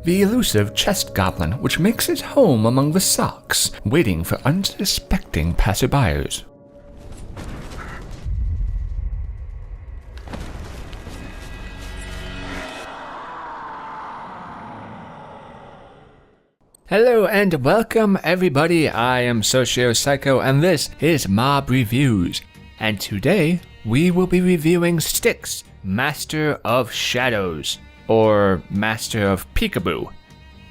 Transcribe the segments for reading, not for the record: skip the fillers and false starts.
the elusive chest goblin which makes its home among the socks, waiting for unsuspecting passerbyers. Hello and welcome everybody, I am SocioPsycho and this is Mob Reviews, and today we will be reviewing Styx, Master of Shadows, or Master of Peekaboo.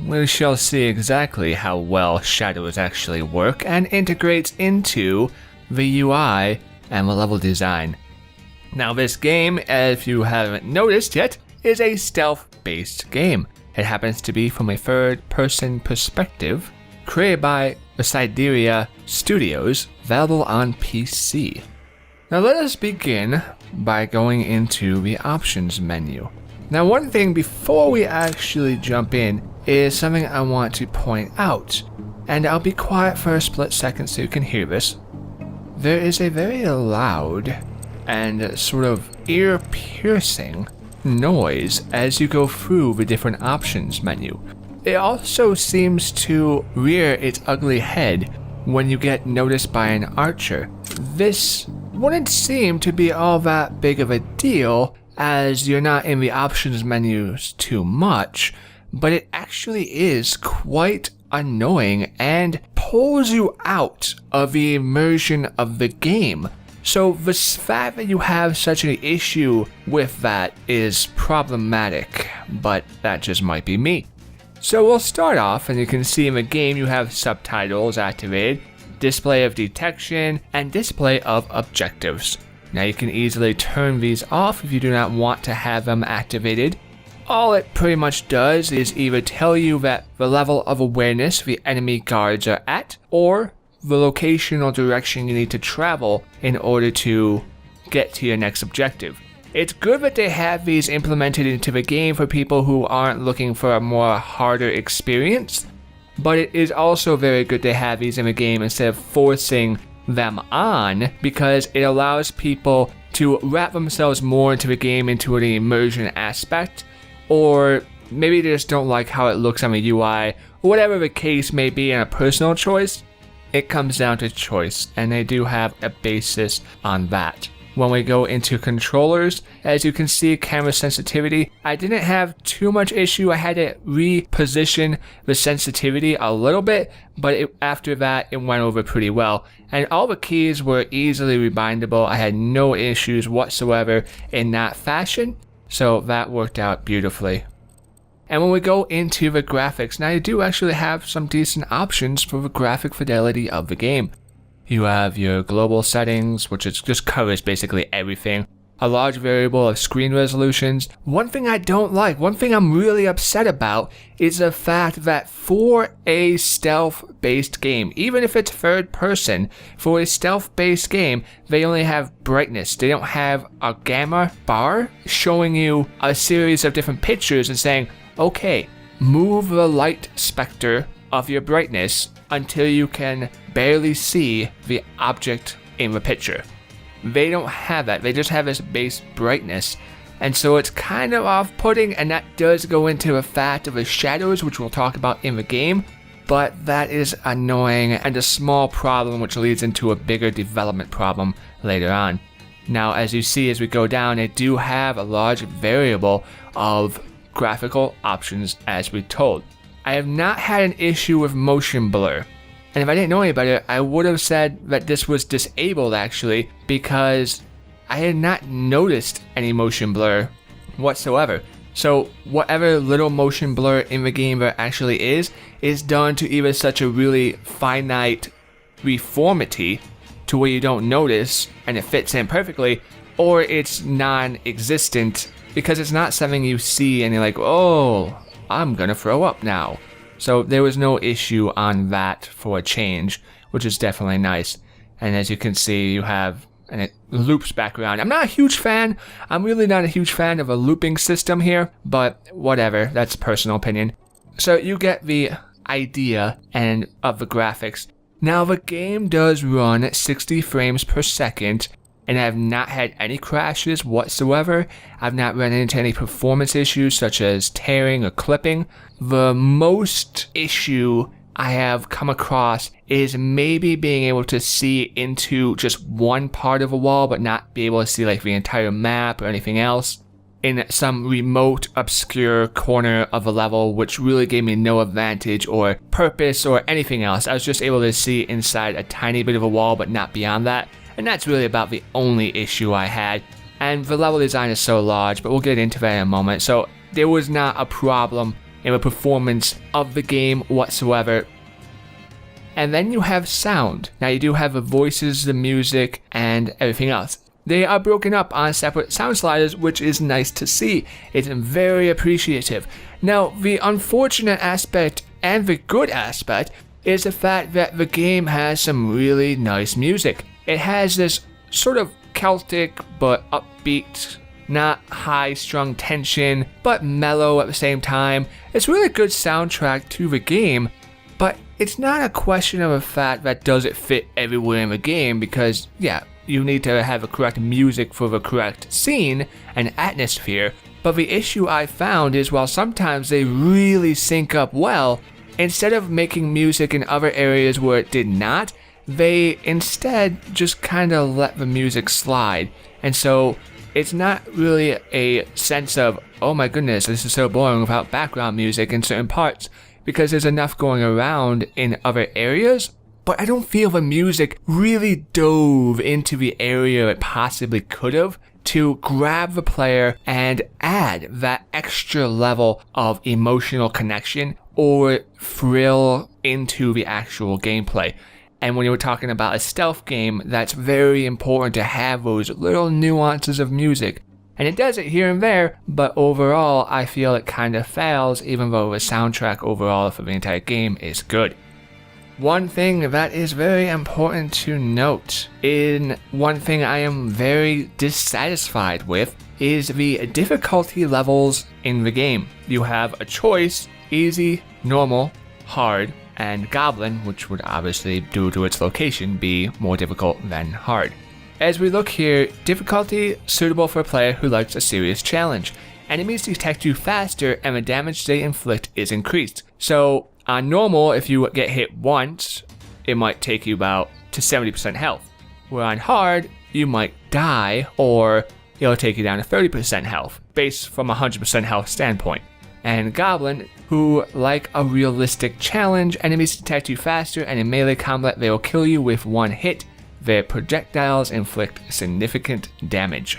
We shall see exactly how well shadows actually work and integrates into the UI and the level design. Now this game, if you haven't noticed yet, is a stealth-based game. It happens to be from a third-person perspective, created by the Sidereal Studios, available on PC. Now let us begin by going into the options menu. Now one thing before we actually jump in is something I want to point out, and I'll be quiet for a split second so you can hear this. There is a very loud and sort of ear-piercing noise as you go through the different options menu. It also seems to rear its ugly head when you get noticed by an archer. This wouldn't seem to be all that big of a deal as you're not in the options menus too much, but it actually is quite annoying and pulls you out of the immersion of the game. So the fact that you have such an issue with that is problematic, but that just might be me. So we'll start off, and you can see in the game you have subtitles activated, display of detection, and display of objectives. Now you can easily turn these off if you do not want to have them activated. All it pretty much does is either tell you that the level of awareness the enemy guards are at, or the location or direction you need to travel in order to get to your next objective. It's good that they have these implemented into the game for people who aren't looking for a more harder experience, but it is also very good to have these in the game instead of forcing them on, because it allows people to wrap themselves more into the game, into the immersion aspect, or maybe they just don't like how it looks on the UI, or whatever the case may be in a personal choice. It comes down to choice, and they do have a basis on that. When we go into controllers, as you can see, camera sensitivity, I didn't have too much issue. I had to reposition the sensitivity a little bit, but after that, it went over pretty well. And all the keys were easily rebindable. I had no issues whatsoever in that fashion, so that worked out beautifully. And when we go into the graphics, now you do actually have some decent options for the graphic fidelity of the game. You have your global settings, which just covers basically everything. A large variable of screen resolutions. One thing I don't like, one thing I'm really upset about, is the fact that for a stealth-based game, even if it's third person, for a stealth-based game, they only have brightness. They don't have a gamma bar showing you a series of different pictures and saying, okay, move the light specter of your brightness until you can barely see the object in the picture. They don't have that. They just have this base brightness. And so it's kind of off-putting, and that does go into the fact of the shadows, which we'll talk about in the game. But that is annoying and a small problem which leads into a bigger development problem later on. Now, as you see as we go down, they do have a large variable of graphical options as we told. I have not had an issue with motion blur, and if I didn't know any better, I would have said that this was disabled actually, because I had not noticed any motion blur whatsoever. So whatever little motion blur in the game there actually is done to either such a really finite reformity to where you don't notice and it fits in perfectly, or it's non-existent because it's not something you see and you're like, oh, I'm gonna throw up now. So there was no issue on that for a change, which is definitely nice. And as you can see, you have, and it loops back around. I'm not a huge fan. I'm really not a huge fan of a looping system here, but whatever, that's personal opinion. So you get the idea and of the graphics. Now the game does run at 60 frames per second, and I have not had any crashes whatsoever. I've not run into any performance issues such as tearing or clipping. The most issue I have come across is maybe being able to see into just one part of a wall but not be able to see like the entire map or anything else in some remote obscure corner of a level, which really gave me no advantage or purpose or anything else. I was just able to see inside a tiny bit of a wall but not beyond that, and that's really about the only issue I had. And the level design is so large, but we'll get into that in a moment. So there was not a problem in the performance of the game whatsoever. And then you have sound. Now you do have the voices, the music, and everything else. They are broken up on separate sound sliders, which is nice to see. It's very appreciative. Now, the unfortunate aspect and the good aspect is the fact that the game has some really nice music. It has this sort of Celtic but upbeat, not high-strung tension, but mellow at the same time. It's really a good soundtrack to the game, but it's not a question of the fact that does it fit everywhere in the game, because, yeah, you need to have the correct music for the correct scene and atmosphere. But the issue I found is while sometimes they really sync up well, instead of making music in other areas where it did not, they instead just kind of let the music slide. And so it's not really a sense of, oh my goodness, this is so boring without background music in certain parts, because there's enough going around in other areas. But I don't feel the music really dove into the area it possibly could have to grab the player and add that extra level of emotional connection or thrill into the actual gameplay. And when you were talking about a stealth game, that's very important to have those little nuances of music. And it does it here and there, but overall I feel it kind of fails, even though the soundtrack overall for the entire game is good. One thing that is very important to note, one thing I am very dissatisfied with, is the difficulty levels in the game. You have a choice: easy, normal, hard, and goblin, which would obviously, due to its location, be more difficult than hard. As we look here, difficulty suitable for a player who likes a serious challenge. Enemies detect you faster and the damage they inflict is increased. So on normal, if you get hit once, it might take you about to 70% health. Where on hard, you might die, or it'll take you down to 30% health, based from a 100% health standpoint. And Goblin, who like a realistic challenge, enemies detect you faster, and in melee combat they will kill you with one hit. Their projectiles inflict significant damage.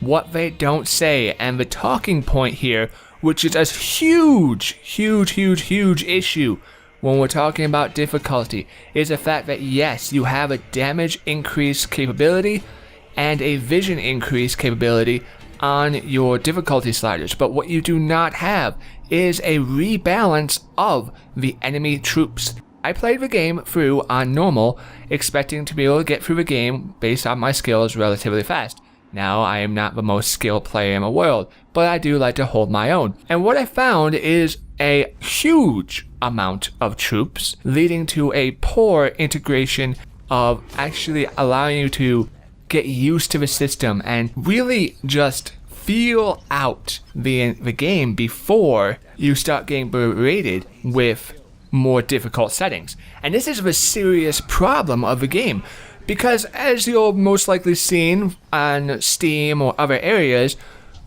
What they don't say, and the talking point here, which is a huge issue when we're talking about difficulty, is the fact that yes, you have a damage increase capability and a vision increase capability on your difficulty sliders, but what you do not have is a rebalance of the enemy troops. I played the game through on normal, expecting to be able to get through the game based on my skills relatively fast. Now, I am not the most skilled player in the world, but I do like to hold my own. And what I found is a huge amount of troops, leading to a poor integration of actually allowing you to get used to the system and really just feel out the game before you start getting berated with more difficult settings. And this is the serious problem of the game, because as you'll most likely seen on Steam or other areas,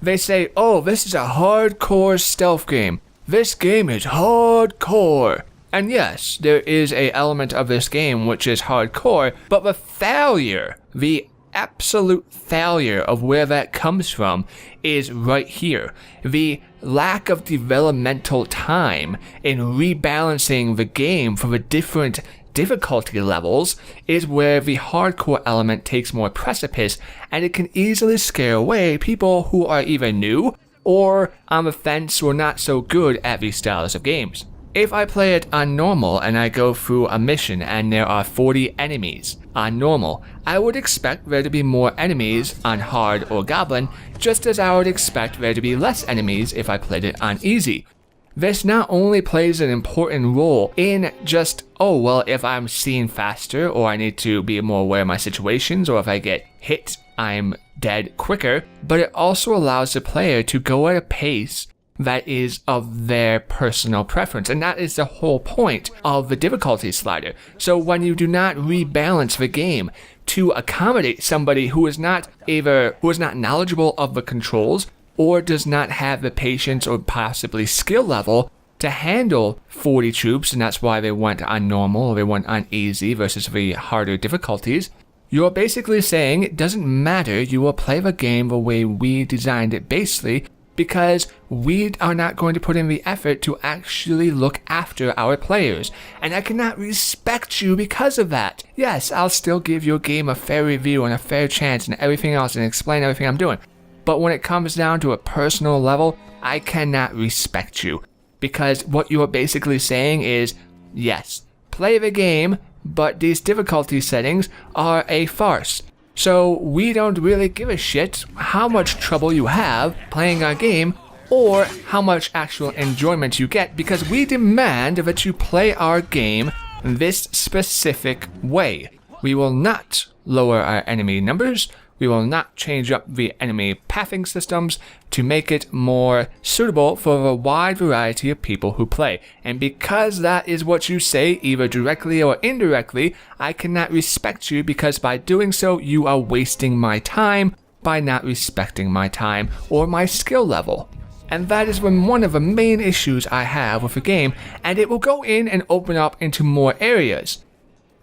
they say, oh, this is a hardcore stealth game. This game is hardcore. And yes, there is an element of this game which is hardcore, but the absolute failure of where that comes from is right here. The lack of developmental time in rebalancing the game for the different difficulty levels is where the hardcore element takes more precipice, and it can easily scare away people who are either new or on the fence or not so good at these styles of games. If I play it on normal and I go through a mission and there are 40 enemies on normal, I would expect there to be more enemies on hard or goblin, just as I would expect there to be less enemies if I played it on easy. This not only plays an important role in just, oh, well, if I'm seeing faster, or I need to be more aware of my situations, or if I get hit, I'm dead quicker, but it also allows the player to go at a pace that is of their personal preference. And that is the whole point of the difficulty slider. So when you do not rebalance the game to accommodate somebody who is not knowledgeable of the controls, or does not have the patience or possibly skill level to handle 40 troops, and that's why they went on normal or they went on easy versus the harder difficulties, you're basically saying it doesn't matter, you will play the game the way we designed it basically, because we are not going to put in the effort to actually look after our players, and I cannot respect you because of that. Yes, I'll still give your game a fair review and a fair chance and everything else and explain everything I'm doing. But when it comes down to a personal level, I cannot respect you. Because what you are basically saying is, yes, play the game, but these difficulty settings are a farce. So we don't really give a shit how much trouble you have playing our game, or how much actual enjoyment you get, because we demand that you play our game this specific way. We will not lower our enemy numbers. We will not change up the enemy pathing systems to make it more suitable for a wide variety of people who play. And because that is what you say, either directly or indirectly, I cannot respect you, because by doing so, you are wasting my time by not respecting my time or my skill level. And that is one of the main issues I have with the game, and it will go in and open up into more areas.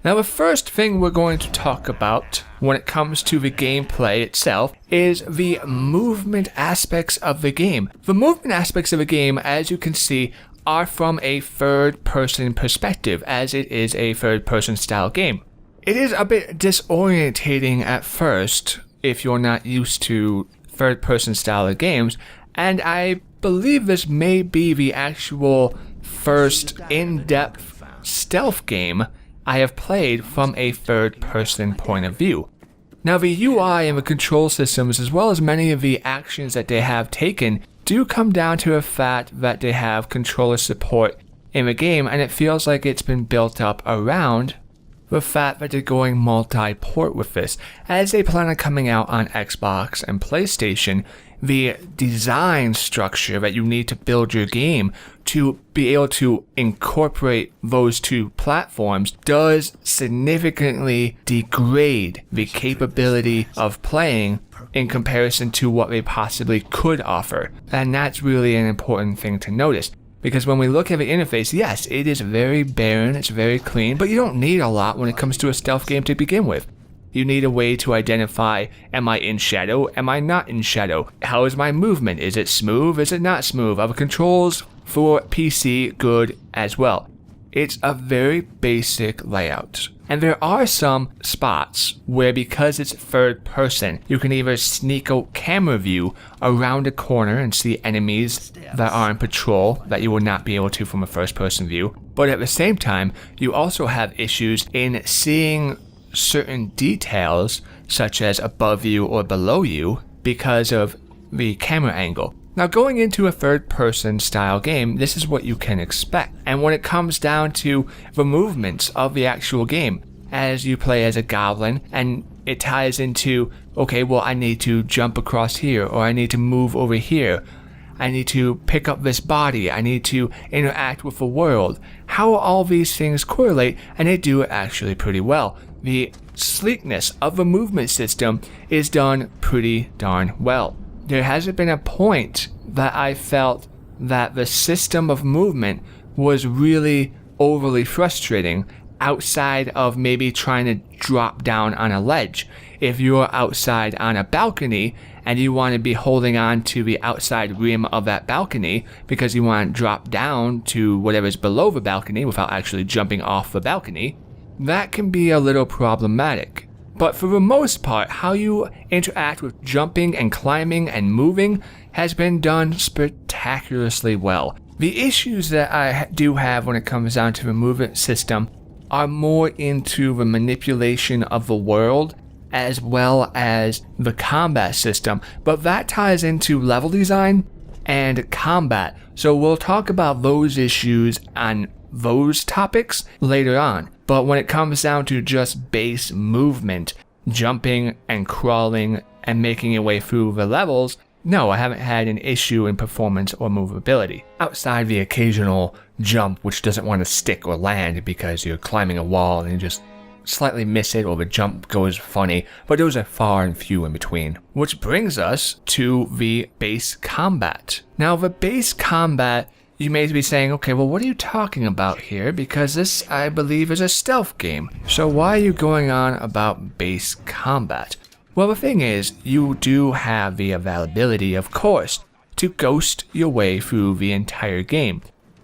Now, the first thing we're going to talk about when it comes to the gameplay itself is the movement aspects of the game. The movement aspects of the game, as you can see, are from a third-person perspective, as it is a third-person style game. It is a bit disorientating at first if you're not used to third-person style of games, and I believe this may be the actual first in-depth stealth game I have played from a third-person point of view. Now, the UI and the control systems, as well as many of the actions that they have taken, do come down to the fact that they have controller support in the game, and it feels like it's been built up around the fact that they're going multi-port with this. As they plan on coming out on Xbox and PlayStation, the design structure that you need to build your game to be able to incorporate those two platforms does significantly degrade the capability of playing in comparison to what they possibly could offer. And that's really an important thing to notice. Because when we look at the interface, yes, it is very barren, it's very clean, but you don't need a lot when it comes to a stealth game to begin with. You need a way to identify, am I in shadow, am I not in shadow? How is my movement? Is it smooth, is it not smooth? Are the controls for PC good as well? It's a very basic layout. And there are some spots where, because it's third person, you can either sneak a camera view around a corner and see enemies that are on patrol that you would not be able to from a first person view. But at the same time, you also have issues in seeing certain details, such as above you or below you, because of the camera angle. Now, going into a third-person style game, this is what you can expect. And when it comes down to the movements of the actual game, as you play as a goblin, and it ties into, okay, well, I need to jump across here, or I need to move over here, I need to pick up this body, I need to interact with the world. How all these things correlate, and they do it actually pretty well. The sleekness of the movement system is done pretty darn well. There hasn't been a point that I felt that the system of movement was really overly frustrating outside of maybe trying to drop down on a ledge. If you're outside on a balcony and you want to be holding on to the outside rim of that balcony because you want to drop down to whatever's below the balcony without actually jumping off the balcony, that can be a little problematic. But for the most part, how you interact with jumping and climbing and moving has been done spectacularly well. The issues that I do have when it comes down to the movement system are more into the manipulation of the world as well as the combat system, but that ties into level design and combat. So we'll talk about those issues and those topics later on. But when it comes down to just base movement, jumping and crawling and making your way through the levels, no, I haven't had an issue in performance or movability. Outside the occasional jump which doesn't want to stick or land because you're climbing a wall and you just slightly miss it or the jump goes funny, but those are far and few in between. Which brings us to the base combat. Now the base combat, you may be saying, okay, well what are you talking about here? Because this, I believe, is a stealth game. So why are you going on about base combat? Well, the thing is, you do have the availability, of course, to ghost your way through the entire game.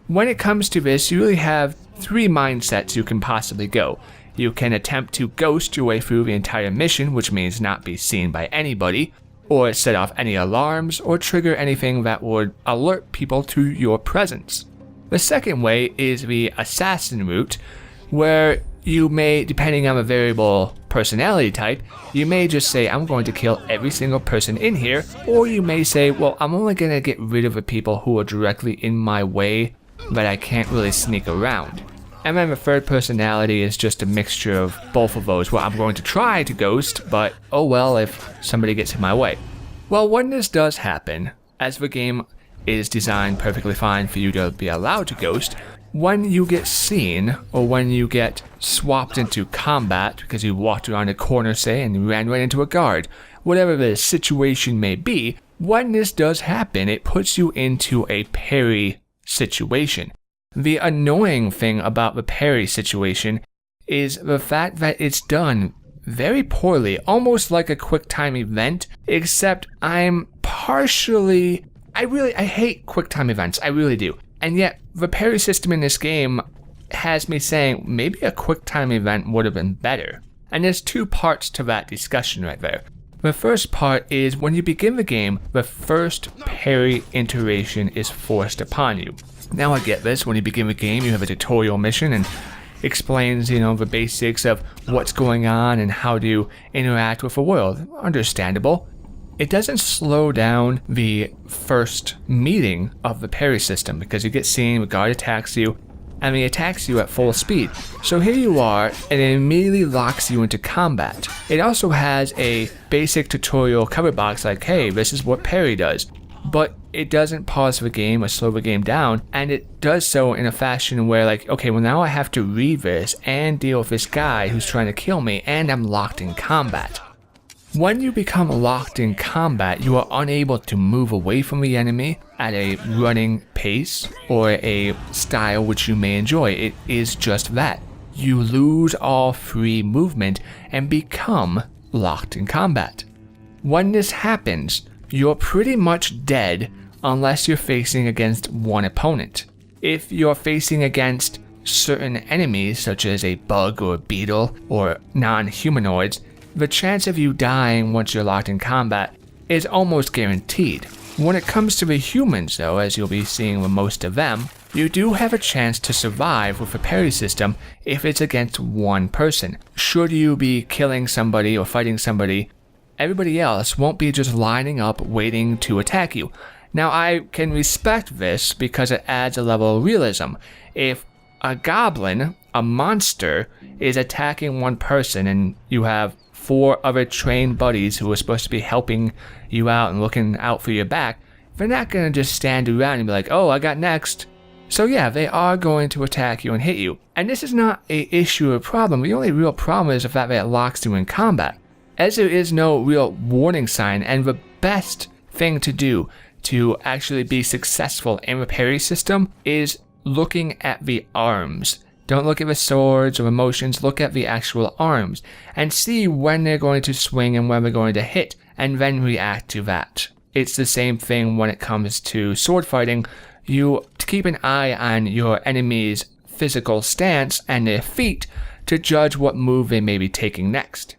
When it comes to this, you really have 3 mindsets you can possibly go. You can attempt to ghost your way through the entire mission, which means not be seen by anybody, or set off any alarms, or trigger anything that would alert people to your presence. The second way is the assassin route, where you may, depending on the variable personality type, you may just say, I'm going to kill every single person in here, or you may say, well, I'm only going to get rid of the people who are directly in my way that I can't really sneak around. And then the third personality is just a mixture of both of those, where I'm going to try to ghost, but oh well if somebody gets in my way. Well, when this does happen, as the game is designed perfectly fine for you to be allowed to ghost, when you get seen, or when you get swapped into combat because you walked around a corner, say, and you ran right into a guard, whatever the situation may be, when this does happen, it puts you into a parry situation. The annoying thing about the parry situation is the fact that it's done very poorly, almost like a quick time event, except I'm partially... I hate quick time events, I really do. And yet, the parry system in this game has me saying maybe a quick time event would have been better. And there's 2 parts to that discussion right there. The first part is when you begin the game, the first parry iteration is forced upon you. Now I get this, when you begin the game you have a tutorial mission and explains, the basics of what's going on and how to interact with the world. Understandable. It doesn't slow down the first meeting of the parry system because you get seen, the guard attacks you, and he attacks you at full speed. So here you are, and it immediately locks you into combat. It also has a basic tutorial cover box like, hey, this is what parry does. But it doesn't pause the game or slow the game down, and it does so in a fashion where like, okay, well now I have to read this and deal with this guy who's trying to kill me, and I'm locked in combat. When you become locked in combat, you are unable to move away from the enemy at a running pace or a style which you may enjoy. It is just that. You lose all free movement and become locked in combat. When this happens, you're pretty much dead unless you're facing against one opponent. If you're facing against certain enemies such as a bug or a beetle or non-humanoids, the chance of you dying once you're locked in combat is almost guaranteed. When it comes to the humans though, as you'll be seeing with most of them, you do have a chance to survive with a parry system if it's against one person. Should you be killing somebody or fighting somebody, everybody else won't be just lining up waiting to attack you. Now I can respect this because it adds a level of realism. If a goblin, a monster, is attacking one person and you have 4 other trained buddies who are supposed to be helping you out and looking out for your back, they're not going to just stand around and be like, oh, I got next. So yeah, they are going to attack you and hit you. And this is not an issue or problem. The only real problem is the fact that it locks you in combat, as there is no real warning sign. And the best thing to do to actually be successful in the parry system is looking at the arms. Don't look at the swords or emotions, look at the actual arms and see when they're going to swing and when they're going to hit, and then react to that. It's the same thing when it comes to sword fighting. You keep an eye on your enemy's physical stance and their feet to judge what move they may be taking next.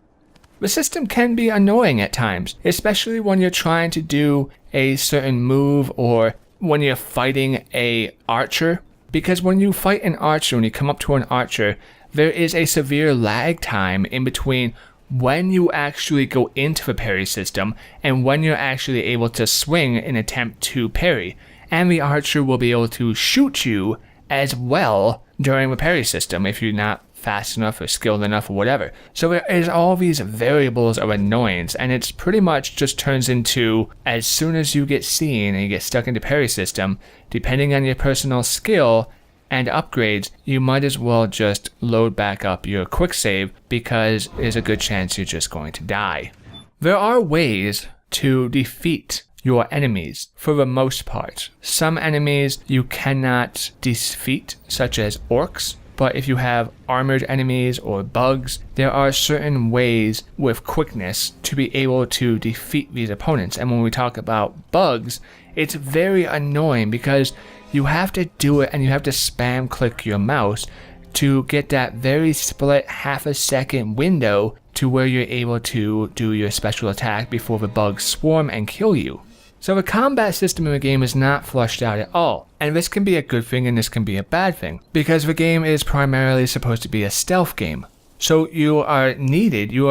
The system can be annoying at times, especially when you're trying to do a certain move or when you're fighting an archer. Because when you fight an archer, when you come up to an archer, there is a severe lag time in between when you actually go into the parry system and when you're actually able to swing and attempt to parry. And the archer will be able to shoot you as well during the parry system if you're not fast enough or skilled enough or whatever. So there is all these variables of annoyance, and it's pretty much just turns into, as soon as you get seen and you get stuck into parry system, depending on your personal skill and upgrades, you might as well just load back up your quick save because there's a good chance you're just going to die. There are ways to defeat your enemies for the most part. Some enemies you cannot defeat, such as orcs, but if you have armored enemies or bugs, there are certain ways with quickness to be able to defeat these opponents. And when we talk about bugs, it's very annoying because you have to do it and you have to spam click your mouse to get that very split half a second window to where you're able to do your special attack before the bugs swarm and kill you. So the combat system in the game is not flushed out at all, and this can be a good thing and this can be a bad thing, because the game is primarily supposed to be a stealth game. So you are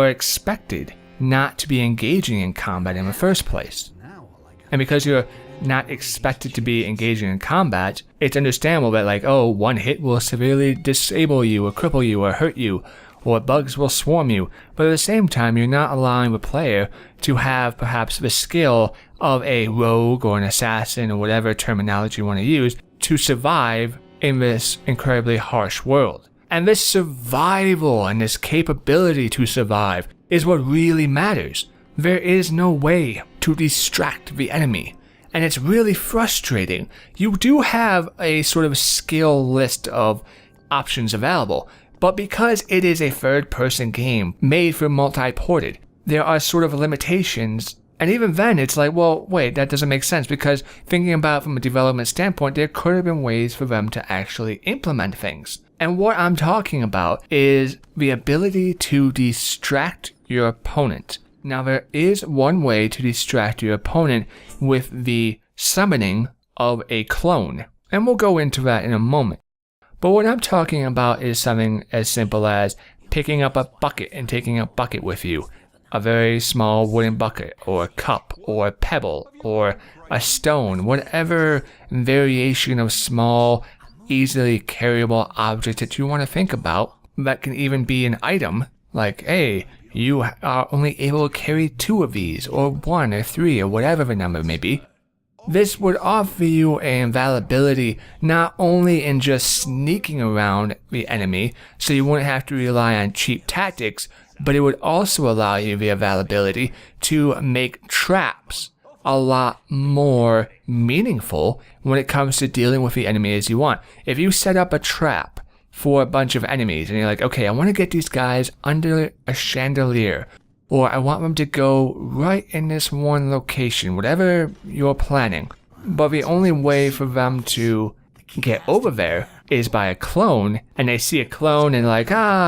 expected not to be engaging in combat in the first place. And because you're not expected to be engaging in combat, it's understandable that one hit will severely disable you or cripple you or hurt you, or bugs will swarm you, but at the same time you're not allowing the player to have perhaps the skill of a rogue or an assassin or whatever terminology you want to use to survive in this incredibly harsh world. And this survival and this capability to survive is what really matters. There is no way to distract the enemy, and it's really frustrating. You do have a sort of skill list of options available, but because it is a third-person game made for multi-ported, there are sort of limitations. And even then, it's like, well, wait, that doesn't make sense, because thinking about it from a development standpoint, there could have been ways for them to actually implement things. And what I'm talking about is the ability to distract your opponent. Now, there is one way to distract your opponent with the summoning of a clone, and we'll go into that in a moment. But what I'm talking about is something as simple as picking up a bucket and taking a bucket with you. A very small wooden bucket, or a cup, or a pebble, or a stone, whatever variation of small, easily carryable object that you want to think about. That can even be an item, like, hey, you are only able to carry 2 of these, or 1 or 3, or whatever the number may be. This would offer you an availability not only in just sneaking around the enemy, so you wouldn't have to rely on cheap tactics, but it would also allow you the availability to make traps a lot more meaningful when it comes to dealing with the enemy as you want. If you set up a trap for a bunch of enemies and you're like, okay, I want to get these guys under a chandelier, or I want them to go right in this one location, whatever you're planning, but the only way for them to get over there is by a clone, and they see a clone and like,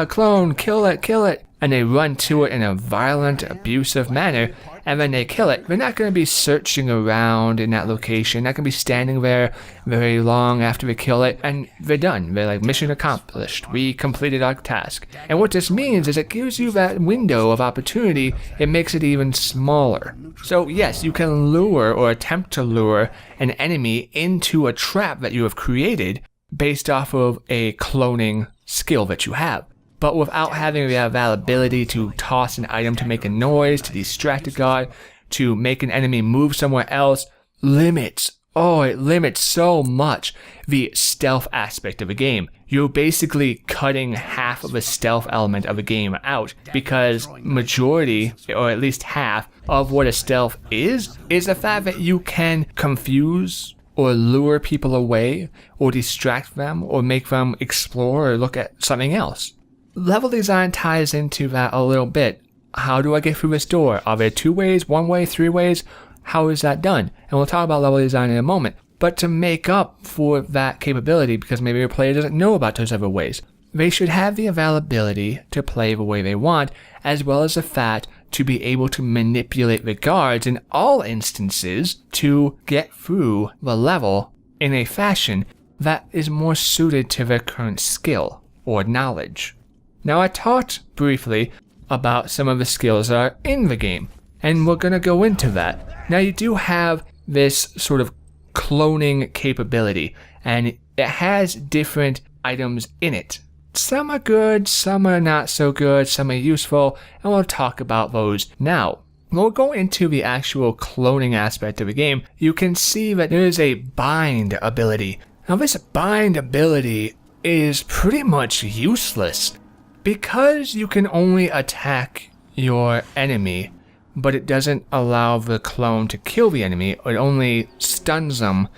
clone, kill it, and they run to it in a violent, abusive manner, and then they kill it. They're not going to be searching around in that location, not going to be standing there very long after they kill it, and they're done. They're like, mission accomplished, we completed our task. And what this means is it gives you that window of opportunity, it makes it even smaller. So yes, you can lure or attempt to lure an enemy into a trap that you have created based off of a cloning skill that you have. But without having the availability to toss an item to make a noise, to distract a guard, to make an enemy move somewhere else, limits so much the stealth aspect of a game. You're basically cutting half of the stealth element of a game out, because majority, or at least half, of what a stealth is the fact that you can confuse or lure people away, or distract them, or make them explore or look at something else. Level design ties into that a little bit. How do I get through this door? Are there 2 ways, 1 way, 3 ways? How is that done? And we'll talk about level design in a moment. But to make up for that capability, because maybe your player doesn't know about those other ways, they should have the availability to play the way they want, as well as the fact to be able to manipulate the guards in all instances to get through the level in a fashion that is more suited to their current skill or knowledge. Now, I talked briefly about some of the skills that are in the game. And we're going to go into that. Now, you do have this sort of cloning capability, and it has different items in it. Some are good, some are not so good, some are useful, and we'll talk about those now. When we go into the actual cloning aspect of the game, you can see that there is a bind ability. Now, this bind ability is pretty much useless because you can only attack your enemy, but it doesn't allow the clone to kill the enemy. It only stuns them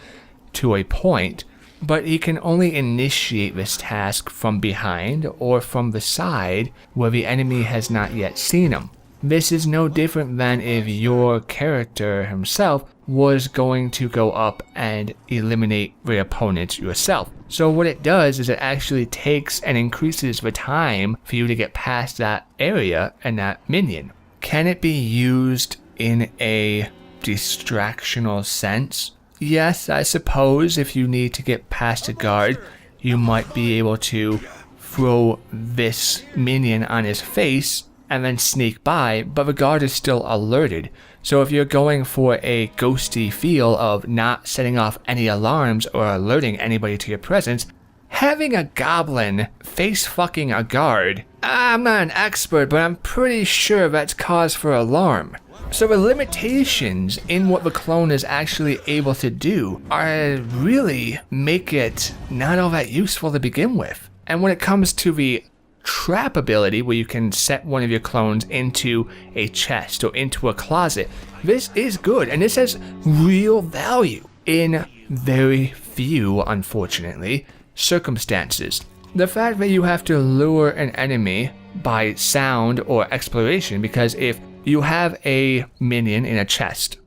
to a point, but he can only initiate this task from behind or from the side where the enemy has not yet seen him. This is no different than if your character himself was going to go up and eliminate the opponent yourself. So what it does is it actually takes and increases the time for you to get past that area and that minion. Can it be used in a distractional sense? Yes, I suppose if you need to get past a guard, you might be able to throw this minion on his face and then sneak by, but the guard is still alerted. So if you're going for a ghosty feel of not setting off any alarms or alerting anybody to your presence, having a goblin face fucking a guard, I'm not an expert, but I'm pretty sure that's cause for alarm. So the limitations in what the clone is actually able to do are really make it not all that useful to begin with. And when it comes to the trap ability, where you can set one of your clones into a chest or into a closet, this is good, and this has real value in very few, unfortunately, circumstances. The fact that you have to lure an enemy by sound or exploration, because if you have a minion in a chest,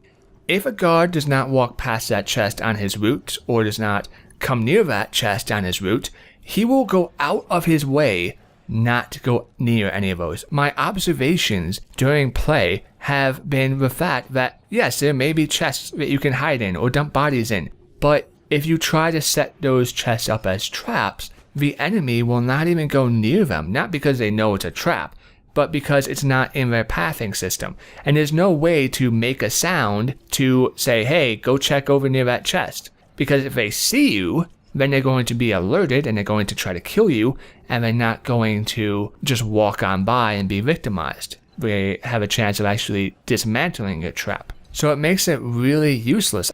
if a guard does not walk past that chest on his route or does not come near that chest on his route, he will go out of his way not to go near any of those. My observations during play have been the fact that, yes, there may be chests that you can hide in or dump bodies in, but if you try to set those chests up as traps, the enemy will not even go near them, not because they know it's a trap, but because it's not in their pathing system. And there's no way to make a sound to say, hey, go check over near that chest. Because if they see you, then they're going to be alerted and they're going to try to kill you, and they're not going to just walk on by and be victimized. They have a chance of actually dismantling your trap. So it makes it really useless.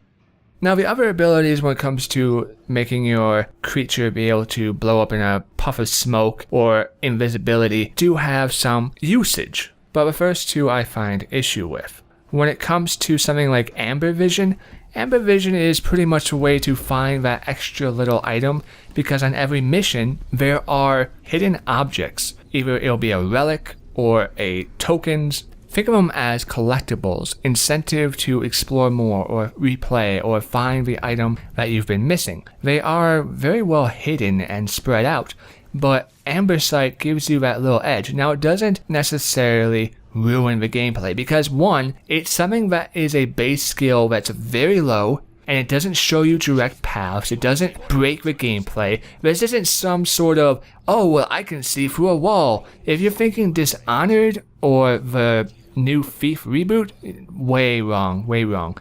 Now, the other abilities when it comes to making your creature be able to blow up in a puff of smoke or invisibility do have some usage, but the first two I find issue with. When it comes to something like Amber Vision is pretty much a way to find that extra little item, because on every mission there are hidden objects. Either it'll be a relic or a tokens. Think of them as collectibles, incentive to explore more or replay or find the item that you've been missing. They are very well hidden and spread out, but Amber Sight gives you that little edge. Now, it doesn't necessarily ruin the gameplay, because one, it's something that is a base skill that's very low, and it doesn't show you direct paths. It doesn't break the gameplay. This isn't some sort of, oh, well, I can see through a wall. If you're thinking Dishonored or the new Thief reboot, way wrong.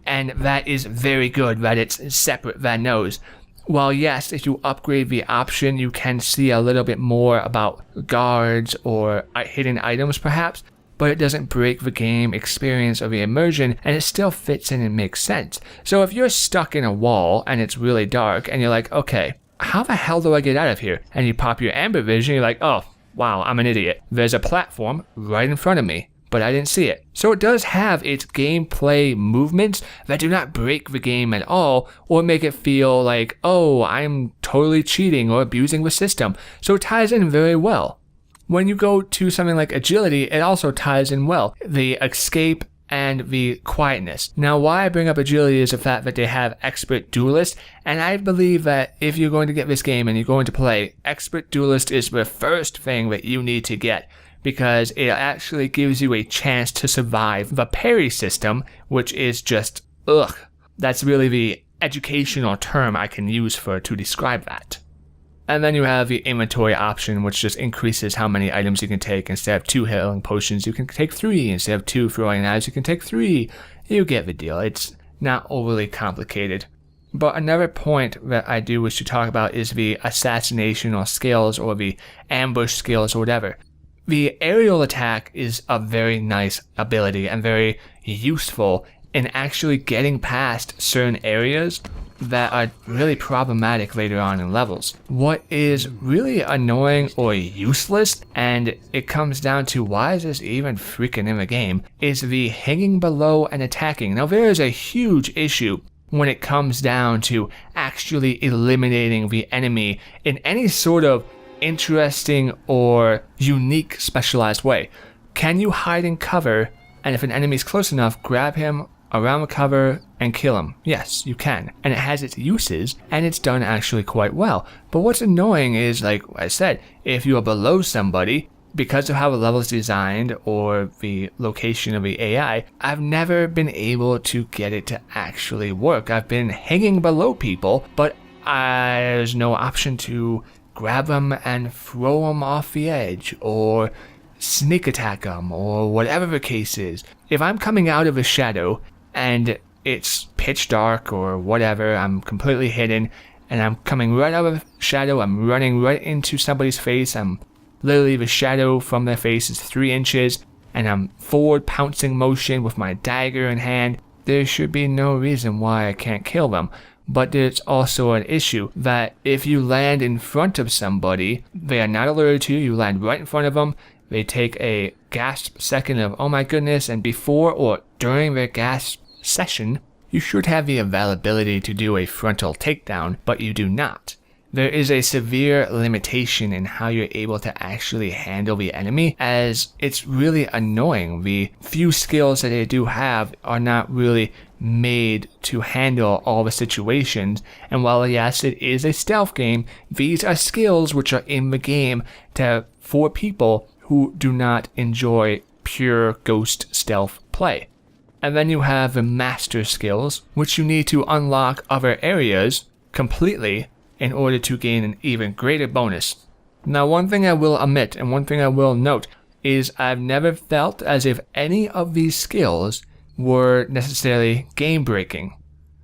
And that is very good that it's separate than those. While yes, if you upgrade the option, you can see a little bit more about guards or hidden items perhaps, but it doesn't break the game experience or the immersion, and it still fits in and makes sense. So if you're stuck in a wall and it's really dark and you're like, okay, how the hell do I get out of here? And you pop your Amber Vision, you're like, oh, wow, I'm an idiot. There's a platform right in front of me, but I didn't see it. So it does have its gameplay movements that do not break the game at all or make it feel like, oh, I'm totally cheating or abusing the system. So it ties in very well. When you go to something like agility, it also ties in well. The escape and the quietness. Now, why I bring up agility is the fact that they have expert duelist, and I believe that if you're going to get this game and you're going to play, expert duelist is the first thing that you need to get, because it actually gives you a chance to survive the parry system, which is just, ugh. That's really the educational term I can use to describe that. And then you have the inventory option, which just increases how many items you can take. Instead of 2 healing potions, you can take 3. Instead of 2 throwing knives, you can take 3. You get the deal. It's not overly complicated. But another point that I do wish to talk about is the assassination or skills, or the ambush skills, or whatever. The aerial attack is a very nice ability and very useful in actually getting past certain areas that are really problematic later on in levels. What is really annoying or useless, and it comes down to why is this even freaking in the game, is the hanging below and attacking. Now there is a huge issue when it comes down to actually eliminating the enemy in any sort of interesting or unique specialized way. Can you hide in cover, and if an enemy is close enough, grab him around the cover and kill him? Yes, you can. And it has its uses, and it's done actually quite well. But what's annoying is, like I said, if you are below somebody, because of how the level is designed or the location of the AI, I've never been able to get it to actually work. I've been hanging below people, but there's no option to grab them and throw them off the edge, or sneak attack them, or whatever the case is. If I'm coming out of a shadow and it's pitch dark or whatever, I'm completely hidden, and I'm coming right out of a shadow, I'm running right into somebody's face, literally the shadow from their face is 3 inches, and I'm forward pouncing motion with my dagger in hand, there should be no reason why I can't kill them. But there's also an issue that if you land in front of somebody, they are not alerted to you, you land right in front of them, they take a gasp second of, oh my goodness, and before or during their gasp session, you should have the availability to do a frontal takedown, but you do not. There is a severe limitation in how you're able to actually handle the enemy, as it's really annoying. The few skills that they do have are not really made to handle all the situations, and while yes, it is a stealth game, these are skills which are in the game for people who do not enjoy pure ghost stealth play. And then you have the master skills, which you need to unlock other areas completely in order to gain an even greater bonus. Now, one thing I will omit and one thing I will note is I've never felt as if any of these skills were necessarily game-breaking.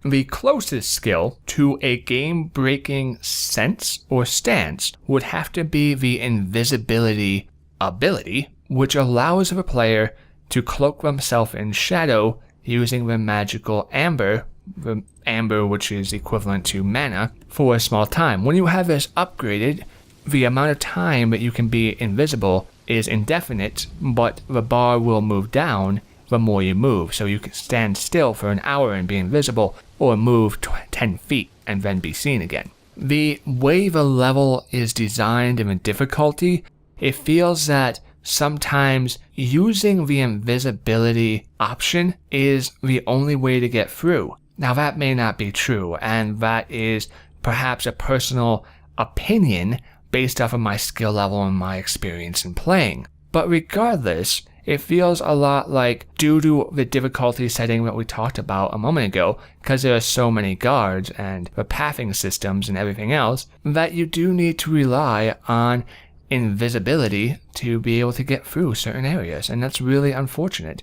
The closest skill to a game-breaking sense or stance would have to be the invisibility ability, which allows the player to cloak themselves in shadow using the magical amber, the amber which is equivalent to mana, for a small time. When you have this upgraded, the amount of time that you can be invisible is indefinite, but the bar will move down the more you move. So you can stand still for an hour and be invisible, or move 10 feet and then be seen again. The way the level is designed and the difficulty, it feels that sometimes using the invisibility option is the only way to get through. Now that may not be true, and that is perhaps a personal opinion based off of my skill level and my experience in playing. But regardless, it feels a lot like, due to the difficulty setting that we talked about a moment ago, because there are so many guards and the pathing systems and everything else, that you do need to rely on invisibility to be able to get through certain areas, and that's really unfortunate.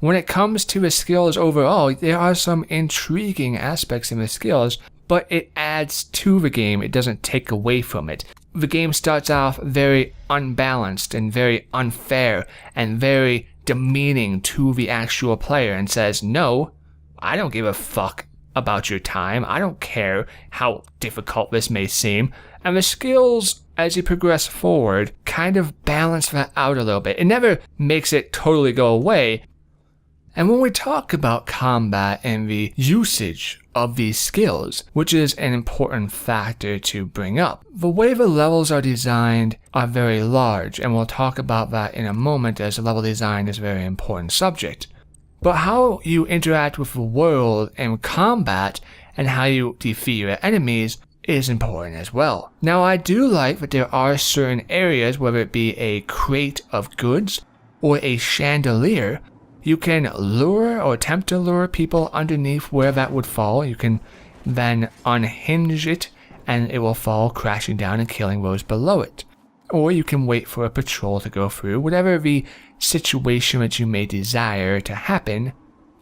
When it comes to the skills overall, there are some intriguing aspects in the skills, but it adds to the game, it doesn't take away from it. The game starts off very unbalanced and very unfair and very demeaning to the actual player and says, no, I don't give a fuck about your time, I don't care how difficult this may seem. And the skills, as you progress forward, kind of balance that out a little bit. It never makes it totally go away. And when we talk about combat and the usage of these skills, which is an important factor to bring up, the way the levels are designed are very large, and we'll talk about that in a moment, as level design is a very important subject. But how you interact with the world and combat and how you defeat your enemies is important as well. Now, I do like that there are certain areas, whether it be a crate of goods or a chandelier, you can lure or attempt to lure people underneath where that would fall. You can then unhinge it and it will fall crashing down and killing those below it. Or you can wait for a patrol to go through. Whatever the situation that you may desire to happen,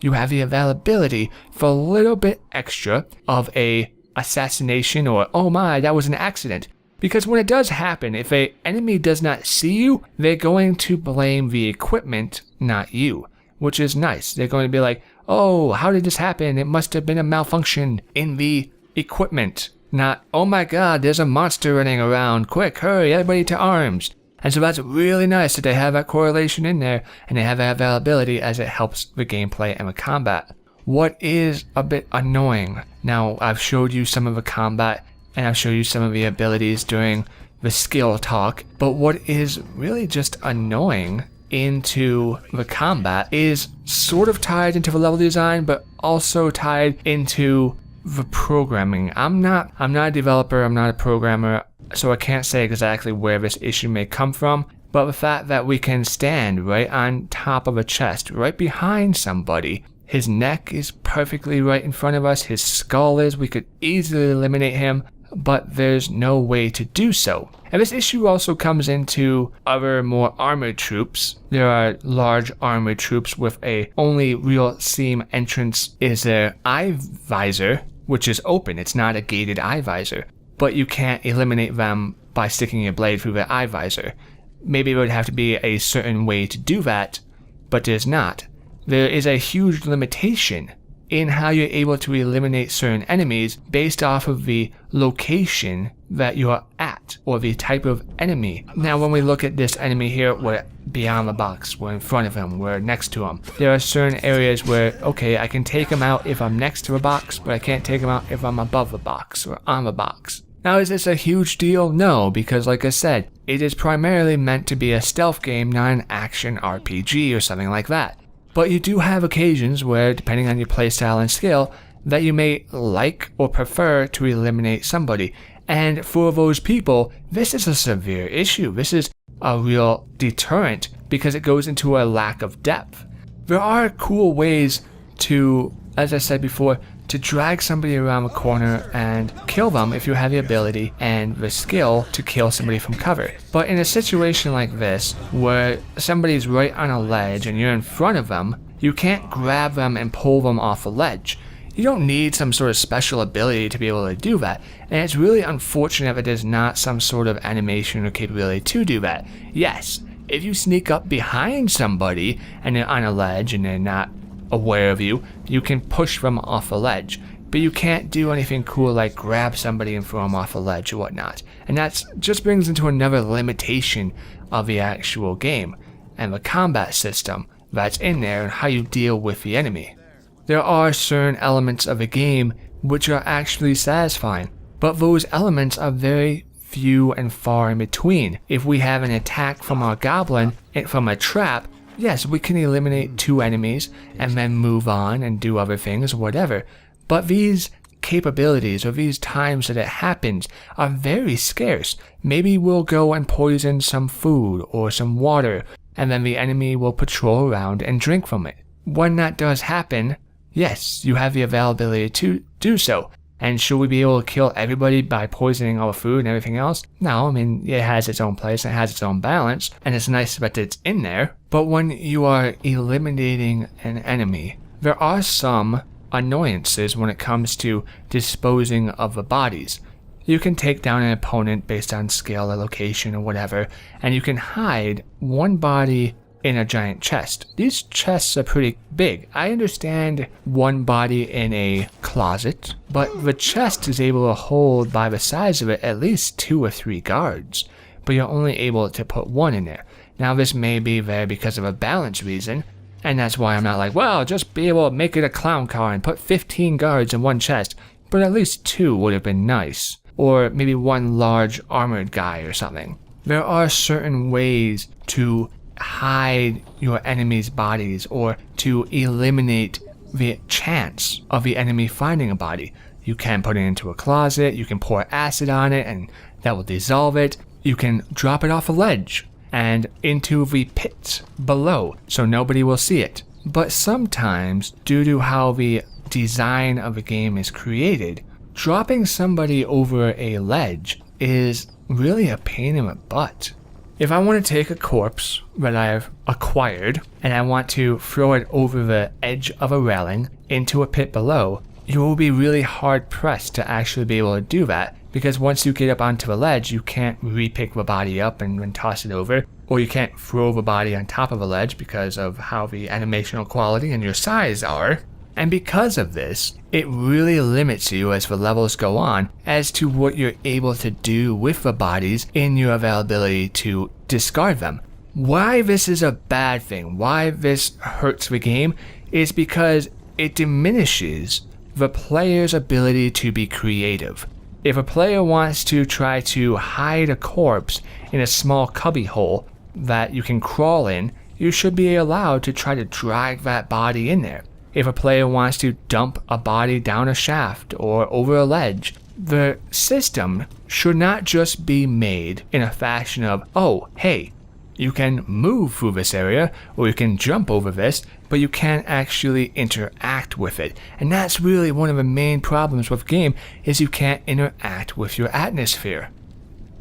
you have the availability for a little bit extra of a assassination or, oh my, that was an accident. Because when it does happen, if an enemy does not see you, they're going to blame the equipment, not you, which is nice. They're going to be like, oh, how did this happen? It must have been a malfunction in the equipment. Not, oh my god, there's a monster running around. Quick, hurry, everybody to arms. And so that's really nice that they have that correlation in there and they have that availability as it helps the gameplay and the combat. What is a bit annoying, now I've showed you some of the combat and I've showed you some of the abilities during the skill talk, but what is really just annoying into the combat is sort of tied into the level design, but also tied into the programming. I'm not a developer, I'm not a programmer, so I can't say exactly where this issue may come from, but the fact that we can stand right on top of a chest, right behind somebody, his neck is perfectly right in front of us, his skull is, we could easily eliminate him, but there's no way to do so. And this issue also comes into other more armored troops. There are large armored troops with a only real seam entrance is their eye visor, which is open. It's not a gated eye visor, but you can't eliminate them by sticking your blade through the eye visor. Maybe there would have to be a certain way to do that, but there's not. There is a huge limitation in how you're able to eliminate certain enemies based off of the location that you're at or the type of enemy. Now when we look at this enemy here, we're beyond the box, we're in front of him, we're next to him. There are certain areas where, okay, I can take him out if I'm next to a box, but I can't take him out if I'm above the box or on the box. Now is this a huge deal? No, because like I said, it is primarily meant to be a stealth game, not an action RPG or something like that. But you do have occasions where, depending on your playstyle and skill, that you may like or prefer to eliminate somebody. And for those people, this is a severe issue. This is a real deterrent because it goes into a lack of depth. There are cool ways to, as I said before, to drag somebody around the corner and kill them if you have the ability and the skill to kill somebody from cover. But in a situation like this, where somebody's right on a ledge and you're in front of them, you can't grab them and pull them off the ledge. You don't need some sort of special ability to be able to do that, and it's really unfortunate that there's not some sort of animation or capability to do that. Yes, if you sneak up behind somebody and they're on a ledge and they're not aware of you, you can push them off a ledge, but you can't do anything cool like grab somebody and throw them off a ledge or whatnot. And that just brings into another limitation of the actual game and the combat system that's in there and how you deal with the enemy. There are certain elements of the game which are actually satisfying, but those elements are very few and far in between. If we have an attack from our goblin and from a trap, yes, we can eliminate 2 enemies and then move on and do other things or whatever, but these capabilities or these times that it happens are very scarce. Maybe we'll go and poison some food or some water and then the enemy will patrol around and drink from it. When that does happen, yes, you have the availability to do so. And should we be able to kill everybody by poisoning all the food and everything else? No, I mean, it has its own place and it has its own balance, and it's nice that it's in there. But when you are eliminating an enemy, there are some annoyances when it comes to disposing of the bodies. You can take down an opponent based on skill or location or whatever, and you can hide one body in a giant chest. These chests are pretty big. I understand one body in a closet, but the chest is able to hold, by the size of it, at least 2 or 3 guards, but you're only able to put 1 in there. Now this may be there because of a balance reason, and that's why I'm not like, well, just be able to make it a clown car and put 15 guards in one chest, but at least 2 would have been nice. Or maybe 1 large armored guy or something. There are certain ways to hide your enemy's bodies or to eliminate the chance of the enemy finding a body. You can put it into a closet, you can pour acid on it and that will dissolve it. You can drop it off a ledge and into the pit below so nobody will see it. But sometimes, due to how the design of the game is created, dropping somebody over a ledge is really a pain in the butt. If I want to take a corpse that I've acquired and I want to throw it over the edge of a railing into a pit below, you will be really hard pressed to actually be able to do that, because once you get up onto the ledge, you can't re-pick the body up and then toss it over, or you can't throw the body on top of a ledge because of how the animational quality and your size are. And because of this, it really limits you as the levels go on as to what you're able to do with the bodies in your availability to discard them. Why this is a bad thing, why this hurts the game, is because it diminishes the player's ability to be creative. If a player wants to try to hide a corpse in a small cubby hole that you can crawl in, you should be allowed to try to drag that body in there. If a player wants to dump a body down a shaft or over a ledge, the system should not just be made in a fashion of, oh, hey, you can move through this area or you can jump over this, but you can't actually interact with it. And that's really one of the main problems with the game, is you can't interact with your atmosphere.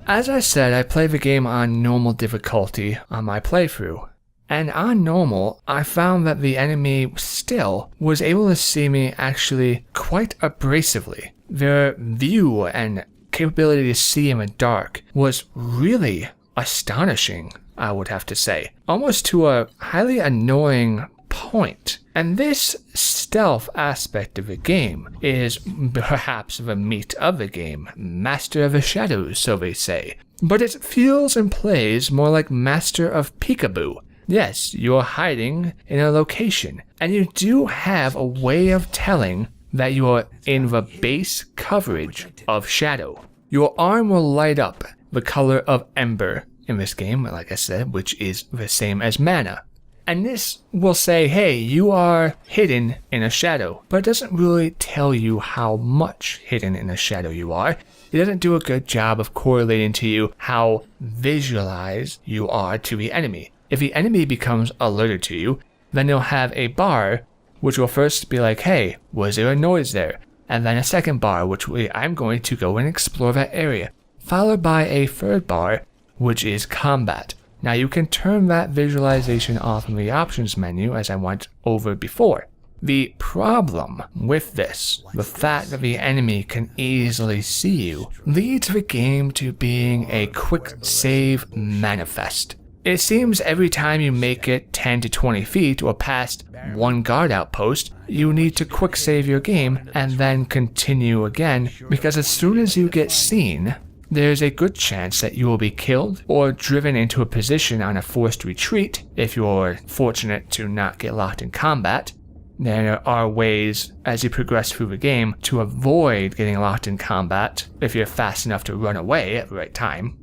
As I said, I play the game on normal difficulty on my playthrough. And on normal, I found that the enemy still was able to see me actually quite abrasively. Their view and capability to see in the dark was really astonishing, I would have to say. Almost to a highly annoying point. And this stealth aspect of the game is perhaps the meat of the game, Master of the Shadows, so they say. But it feels and plays more like Master of Peekaboo. Yes, you're hiding in a location, and you do have a way of telling that you're in the base coverage of shadow. Your arm will light up the color of ember in this game, like I said, which is the same as mana. And this will say, hey, you are hidden in a shadow, but it doesn't really tell you how much hidden in a shadow you are. It doesn't do a good job of correlating to you how visualized you are to the enemy. If the enemy becomes alerted to you, then you'll have a bar which will first be like, hey, was there a noise there? And then a second bar, which I'm going to go and explore that area. Followed by a third bar, which is combat. Now you can turn that visualization off in the options menu, as I went over before. The problem with this, the fact that the enemy can easily see you, leads the game to being a quick save manifest. It seems every time you make it 10 to 20 feet or past one guard outpost, you need to quick save your game and then continue again, because as soon as you get seen, there's a good chance that you will be killed or driven into a position on a forced retreat if you're fortunate to not get locked in combat. There are ways as you progress through the game to avoid getting locked in combat if you're fast enough to run away at the right time.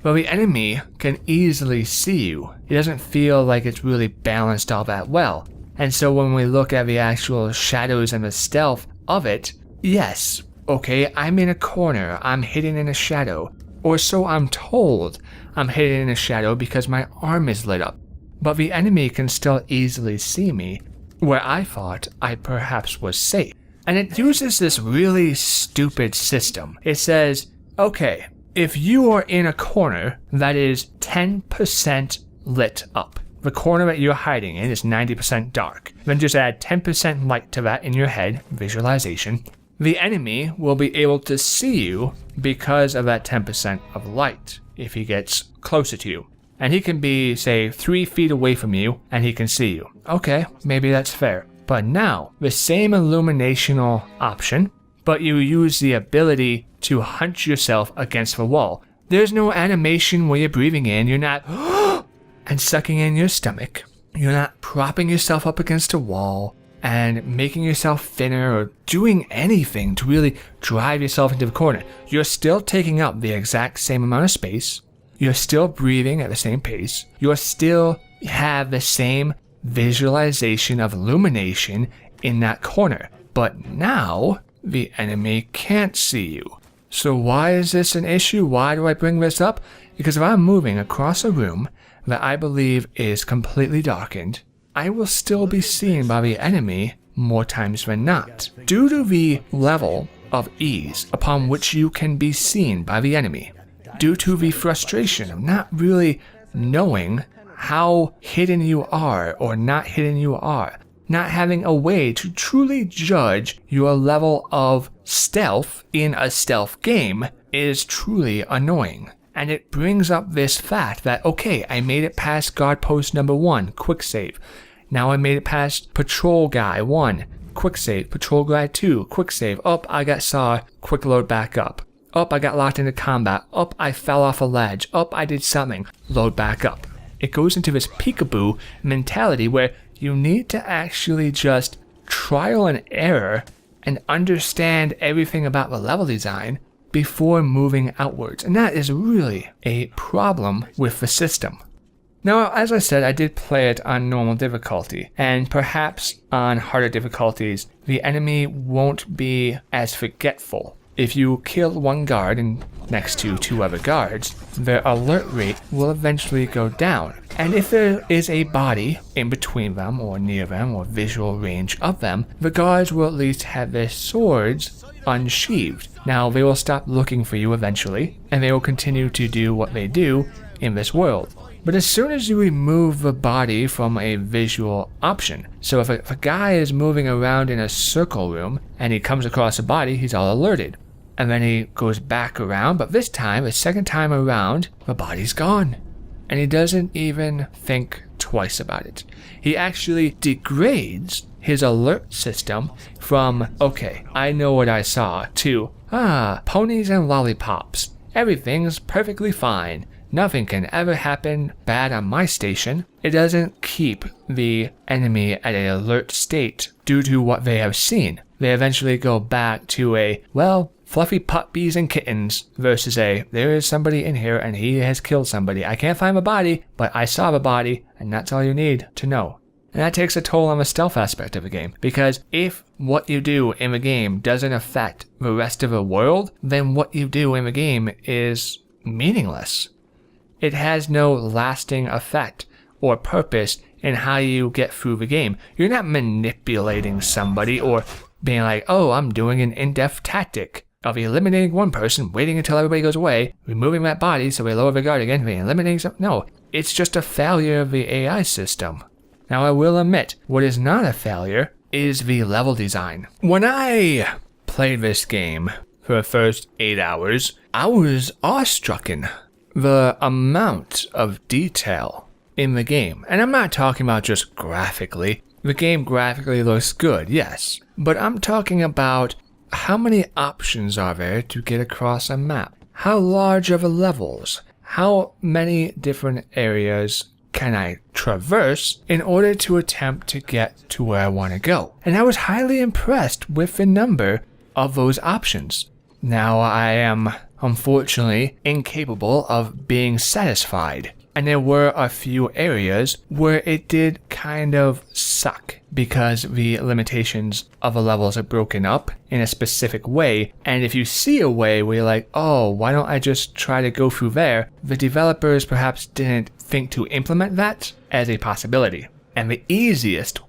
But the enemy can easily see you. It doesn't feel like it's really balanced all that well. And so when we look at the actual shadows and the stealth of it, yes, okay, I'm in a corner, I'm hidden in a shadow. Or so I'm told I'm hidden in a shadow because my arm is lit up. But the enemy can still easily see me, where I thought I perhaps was safe. And it uses this really stupid system. It says, okay, if you are in a corner that is 10% lit up, the corner that you're hiding in is 90% dark, then just add 10% light to that in your head, visualization, the enemy will be able to see you because of that 10% of light if he gets closer to you. And he can be, say, 3 feet away from you and he can see you. Okay, maybe that's fair. But now, the same illuminational option, but you use the ability to hunch yourself against the wall. There's no animation where you're breathing in, you're not and sucking in your stomach. You're not propping yourself up against a wall and making yourself thinner or doing anything to really drive yourself into the corner. You're still taking up the exact same amount of space. You're still breathing at the same pace. You still have the same visualization of illumination in that corner. But now, the enemy can't see you. So why is this an issue? Why do I bring this up? Because if I'm moving across a room that I believe is completely darkened, I will still be seen by the enemy more times than not. Due to the level of ease upon which you can be seen by the enemy, due to the frustration of not really knowing how hidden you are or not hidden you are. Not having a way to truly judge your level of stealth in a stealth game is truly annoying. And it brings up this fact that, okay, I made it past guard post number 1, quick save. Now I made it past patrol guy 1, quick save. Patrol guy 2, quick save. Up, I got saw, quick load back up. Up, I got locked into combat. Up, I fell off a ledge. Up, I did something. Load back up. It goes into this peekaboo mentality where you need to actually just trial and error and understand everything about the level design before moving outwards. And that is really a problem with the system. Now, as I said, I did play it on normal difficulty, and perhaps on harder difficulties, the enemy won't be as forgetful. If you kill one guard and next to 2 other guards, their alert rate will eventually go down. And if there is a body in between them or near them or visual range of them, the guards will at least have their swords unsheathed. Now, they will stop looking for you eventually, and they will continue to do what they do in this world. But as soon as you remove the body from a visual option, so if a guy is moving around in a circle room and he comes across a body, he's all alerted. And then he goes back around, but this time, the second time around, the body's gone. And he doesn't even think twice about it. He actually degrades his alert system from, okay, I know what I saw, to, ponies and lollipops. Everything's perfectly fine. Nothing can ever happen bad on my station. It doesn't keep the enemy at an alert state due to what they have seen. They eventually go back to a, well, fluffy puppies and kittens versus a, there is somebody in here and he has killed somebody. I can't find the body, but I saw the body, and that's all you need to know. And that takes a toll on the stealth aspect of the game, because if what you do in the game doesn't affect the rest of the world, then what you do in the game is meaningless. It has no lasting effect or purpose in how you get through the game. You're not manipulating somebody or being like, oh, I'm doing an in-depth tactic of eliminating one person, waiting until everybody goes away, removing that body so we lower the guard again, eliminating some. No, it's just a failure of the AI system. Now, I will admit, what is not a failure is the level design. When I played this game for the first 8 hours, I was awestrucken. The amount of detail in the game, and I'm not talking about just graphically. The game graphically looks good, yes, but I'm talking about how many options are there to get across a map? How large are the levels? How many different areas can I traverse in order to attempt to get to where I want to go? And I was highly impressed with the number of those options. Now, I am unfortunately incapable of being satisfied. And there were a few areas where it did kind of suck because the limitations of the levels are broken up in a specific way. And if you see a way where you're like, oh, why don't I just try to go through there? The developers perhaps didn't think to implement that as a possibility. And the easiest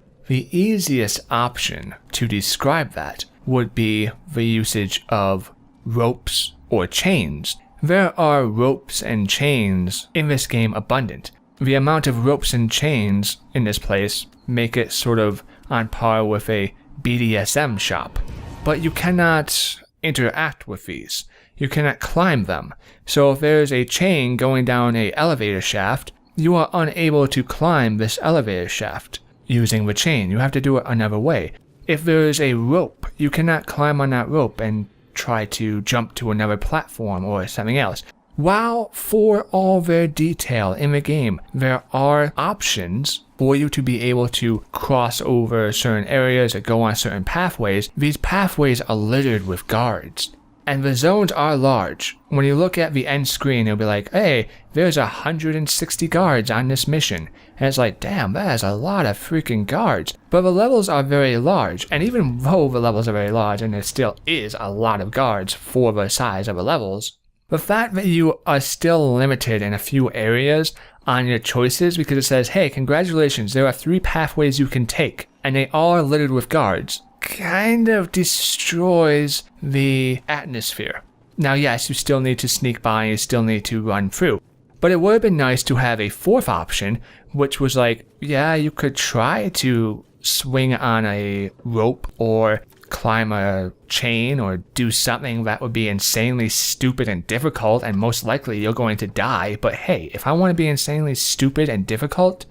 option to describe that would be the usage of ropes or chains. There are ropes and chains in this game abundant. The amount of ropes and chains in this place make it sort of on par with a BDSM shop. But you cannot interact with these. You cannot climb them. So if there's a chain going down an elevator shaft, you are unable to climb this elevator shaft using the chain. You have to do it another way. If there is a rope, you cannot climb on that rope and try to jump to another platform or something else. While for all their detail in the game, there are options for you to be able to cross over certain areas or go on certain pathways. These pathways are littered with guards. And the zones are large. When you look at the end screen, it'll be like, hey, there's 160 guards on this mission. And it's like, damn, that is a lot of freaking guards. But the levels are very large. And even though the levels are very large, and there still is a lot of guards for the size of the levels, the fact that you are still limited in a few areas on your choices because it says, hey, congratulations, there are 3 pathways you can take. And they all are littered with guards. kind of destroys the atmosphere. Now, yes, you still need to sneak by and you still need to run through. But it would have been nice to have a fourth option, which was like, yeah, you could try to swing on a rope or climb a chain or do something that would be insanely stupid and difficult, and most likely you're going to die. But hey, if I want to be insanely stupid and difficult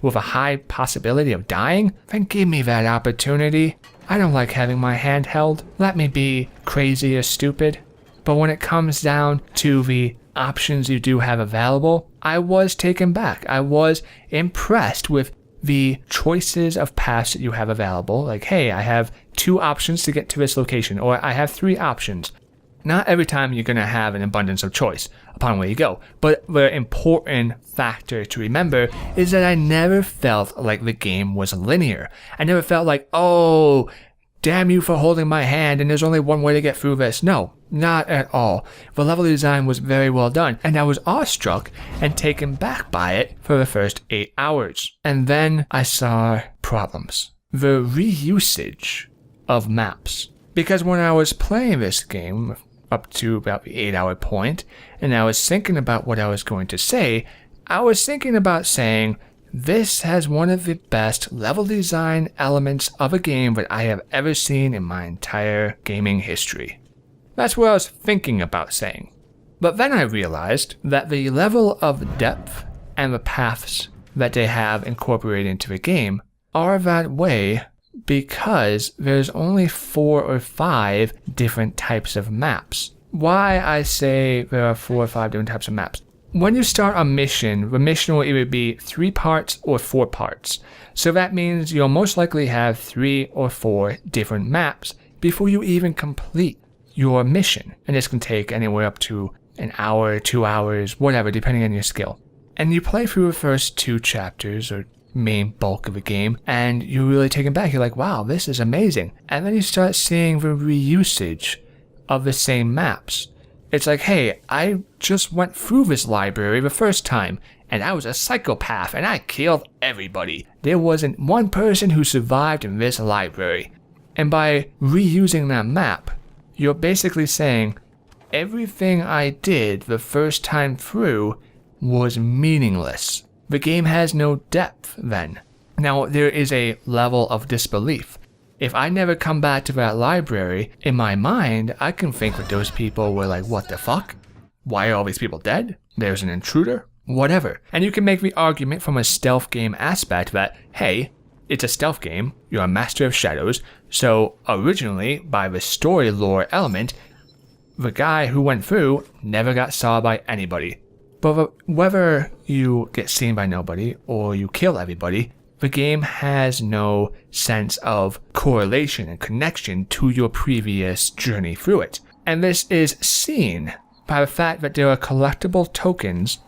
with a high possibility of dying, then give me that opportunity. I don't like having my hand held. Let me be crazy or stupid. But when it comes down to the options you do have available, I was taken back. I was impressed with the choices of paths that you have available. Like, hey, I have 2 options to get to this location, or I have 3 options. Not every time you're going to have an abundance of choice upon where you go. But the important factor to remember is that I never felt like the game was linear. I never felt like, oh, damn you for holding my hand and there's only one way to get through this. No, not at all. The level design was very well done, and I was awestruck and taken back by it for the first 8 hours. And then I saw problems. The reusage of maps. Because when I was playing this game up to about the 8-hour point, and I was thinking about what I was going to say, I was thinking about saying, this has one of the best level design elements of a game that I have ever seen in my entire gaming history. That's what I was thinking about saying. But then I realized that the level of depth and the paths that they have incorporated into the game are that way because there's only 4 or 5 different types of maps. Why I say there are 4 or 5 different types of maps? When you start a mission, the mission will either be 3 parts or 4 parts. So that means you'll most likely have 3 or 4 different maps before you even complete your mission. And this can take anywhere up to an hour, 2 hours, whatever, depending on your skill. And you play through the first 2 chapters or main bulk of the game, and you're really taken back. You're like, wow, this is amazing. And then you start seeing the reusage of the same maps. It's like, hey, I just went through this library the first time, and I was a psychopath, and I killed everybody. There wasn't one person who survived in this library. And by reusing that map, you're basically saying, everything I did the first time through was meaningless. The game has no depth then. Now, there is a level of disbelief. If I never come back to that library, in my mind, I can think that those people were like, what the fuck? Why are all these people dead? There's an intruder? Whatever. And you can make the argument from a stealth game aspect that, hey, it's a stealth game, you're a master of shadows, so originally, by the story lore element, the guy who went through never got saw by anybody. But whether you get seen by nobody or you kill everybody, the game has no sense of correlation and connection to your previous journey through it. And this is seen by the fact that there are collectible tokens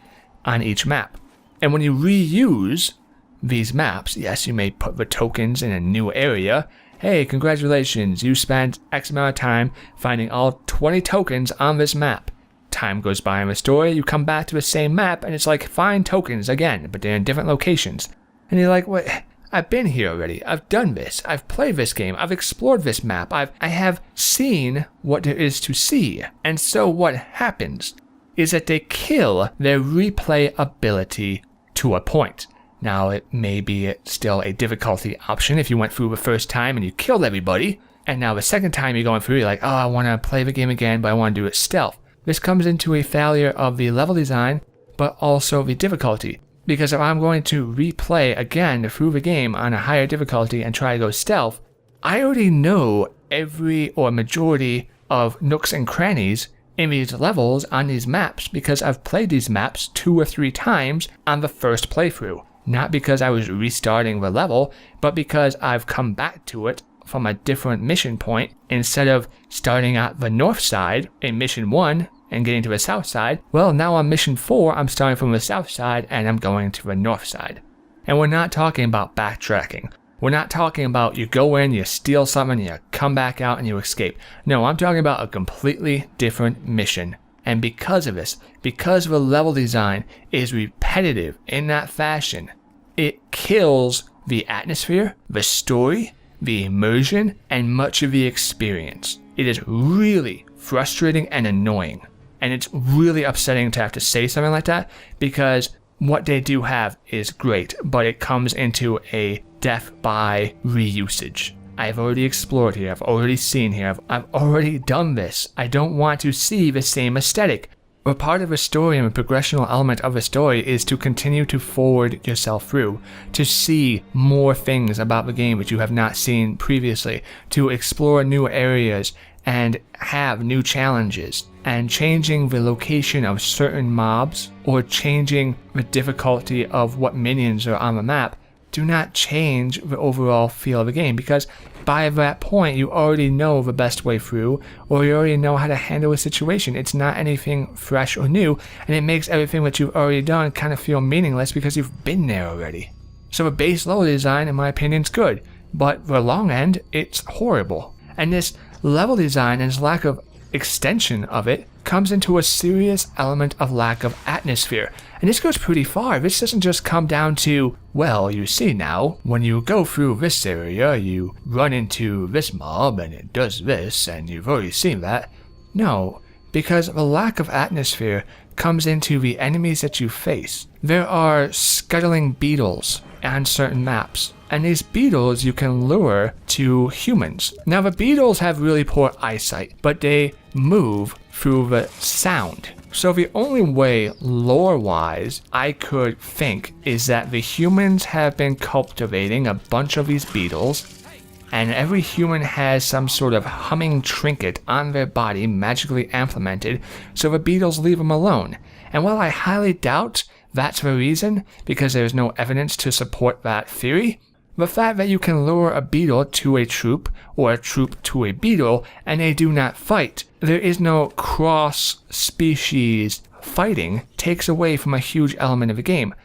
on each map. And when you reuse these maps, yes, you may put the tokens in a new area. Hey, congratulations, you spent X amount of time finding all 20 tokens on this map. Time goes by in the story, you come back to the same map, and it's like, find tokens again, but they're in different locations. And you're like, what? I've been here already. I've done this. I've played this game. I've explored this map. I have seen what there is to see. And so what happens is that they kill their replay ability to a point. Now, it may be still a difficulty option if you went through the first time and you killed everybody. And now the second time you're going through, you're like, oh, I want to play the game again, but I want to do it stealth. This comes into a failure of the level design, but also the difficulty. Because if I'm going to replay again through the game on a higher difficulty and try to go stealth, I already know every or majority of nooks and crannies in these levels on these maps because I've played these maps 2 or 3 times on the first playthrough. Not because I was restarting the level, but because I've come back to it from a different mission point instead of starting at the north side in mission 1 and getting to the south side. Well, now on mission 4, I'm starting from the south side and I'm going to the north side. And we're not talking about backtracking. We're not talking about you go in, you steal something, you come back out and you escape. No, I'm talking about a completely different mission. And because of this, because the level design is repetitive in that fashion, it kills the atmosphere, the story, the immersion and much of the experience. It is really frustrating and annoying. And it's really upsetting to have to say something like that, because what they do have is great, but it comes into a death by reusage. I've already explored here, I've already seen here, I've already done this. I don't want to see the same aesthetic. But part of a story and a progressional element of a story is to continue to forward yourself through, to see more things about the game that you have not seen previously, to explore new areas and have new challenges. And changing the location of certain mobs or changing the difficulty of what minions are on the map do not change the overall feel of the game, because by that point you already know the best way through, or you already know how to handle a situation. It's not anything fresh or new, and it makes everything that you've already done kind of feel meaningless because you've been there already. So the base level design, in my opinion, is good, but the long end, it's horrible. And this level design and its lack of extension of it comes into a serious element of lack of atmosphere. And this goes pretty far. This doesn't just come down to, well, you see now, when you go through this area, you run into this mob and it does this, and you've already seen that. No, because the lack of atmosphere comes into the enemies that you face. There are scuttling beetles on certain maps, and these beetles you can lure to humans. Now the beetles have really poor eyesight, but they move through the sound. So the only way, lore-wise, I could think is that the humans have been cultivating a bunch of these beetles, and every human has some sort of humming trinket on their body magically implemented, so the beetles leave them alone. And while I highly doubt that's the reason, because there's no evidence to support that theory, the fact that you can lure a beetle to a troop, or a troop to a beetle, and they do not fight, there is no cross-species fighting, takes away from a huge element of the game.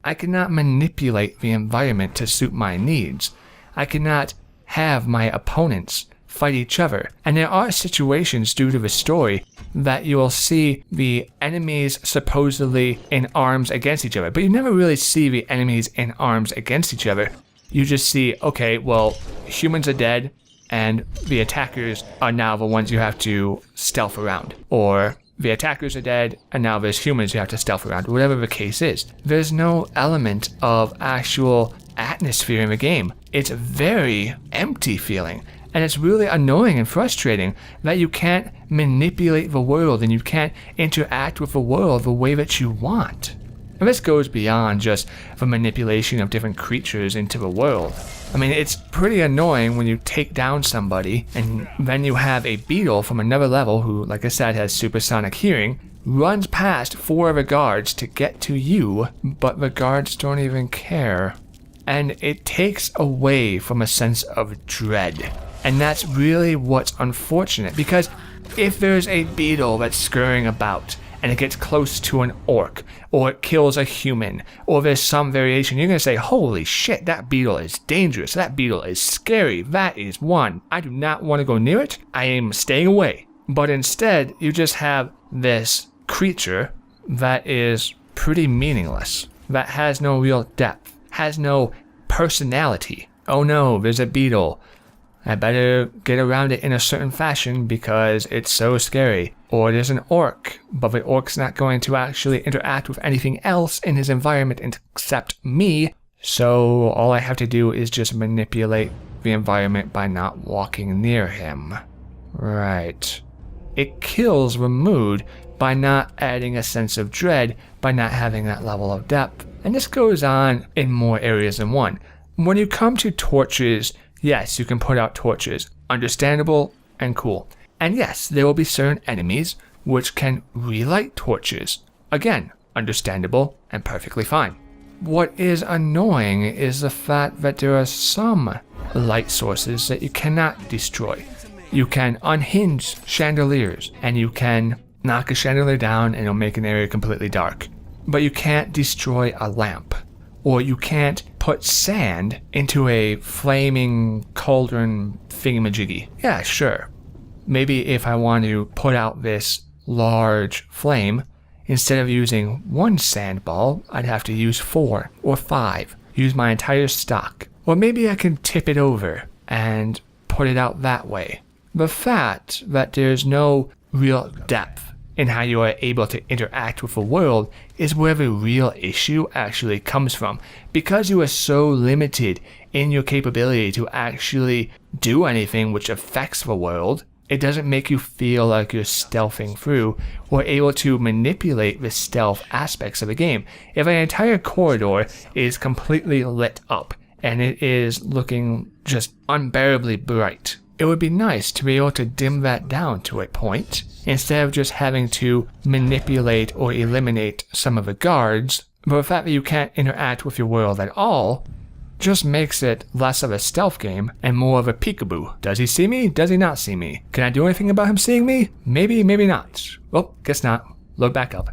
I cannot manipulate the environment to suit my needs. I cannot have my opponents fight each other. And there are situations due to the story that you will see the enemies supposedly in arms against each other, but you never really see the enemies in arms against each other. You just see, okay, well, humans are dead, and the attackers are now the ones you have to stealth around. Or the attackers are dead, and now there's humans you have to stealth around. Whatever the case is. There's no element of actual atmosphere in the game. It's very empty feeling. And it's really annoying and frustrating that you can't manipulate the world and you can't interact with the world the way that you want. And this goes beyond just the manipulation of different creatures into the world. I mean, it's pretty annoying when you take down somebody and then you have a beetle from another level who, like I said, has supersonic hearing, runs past 4 of the guards to get to you, but the guards don't even care. And it takes away from a sense of dread. And that's really what's unfortunate, because if there's a beetle that's scurrying about and it gets close to an orc, or it kills a human, or there's some variation, you're going to say, holy shit, that beetle is dangerous, that beetle is scary, that is one. I do not want to go near it, I am staying away. But instead, you just have this creature that is pretty meaningless, that has no real depth, has no personality. Oh no, there's a beetle. I better get around it in a certain fashion because it's so scary. Or there's an orc, but the orc's not going to actually interact with anything else in his environment except me, so all I have to do is just manipulate the environment by not walking near him. Right. It kills the mood by not adding a sense of dread, by not having that level of depth. And this goes on in more areas than one. When you come to torches, yes, you can put out torches. Understandable and cool. And yes, there will be certain enemies which can relight torches. Again, understandable and perfectly fine. What is annoying is the fact that there are some light sources that you cannot destroy. You can unhinge chandeliers, and you can knock a chandelier down and it'll make an area completely dark. But you can't destroy a lamp. Or you can't put sand into a flaming cauldron thingamajiggy. Yeah, sure. Maybe if I want to put out this large flame, instead of using 1 sand ball, I'd have to use 4 or 5. Use my entire stock. Or maybe I can tip it over and put it out that way. The fact that there's no real depth in how you are able to interact with the world is where the real issue actually comes from. Because you are so limited in your capability to actually do anything which affects the world, it doesn't make you feel like you're stealthing through or able to manipulate the stealth aspects of the game. If an entire corridor is completely lit up and it is looking just unbearably bright, it would be nice to be able to dim that down to a point instead of just having to manipulate or eliminate some of the guards. But the fact that you can't interact with your world at all just makes it less of a stealth game and more of a peekaboo. Does he see me? Does he not see me? Can I do anything about him seeing me? Maybe, maybe not. Well, guess not. Load back up.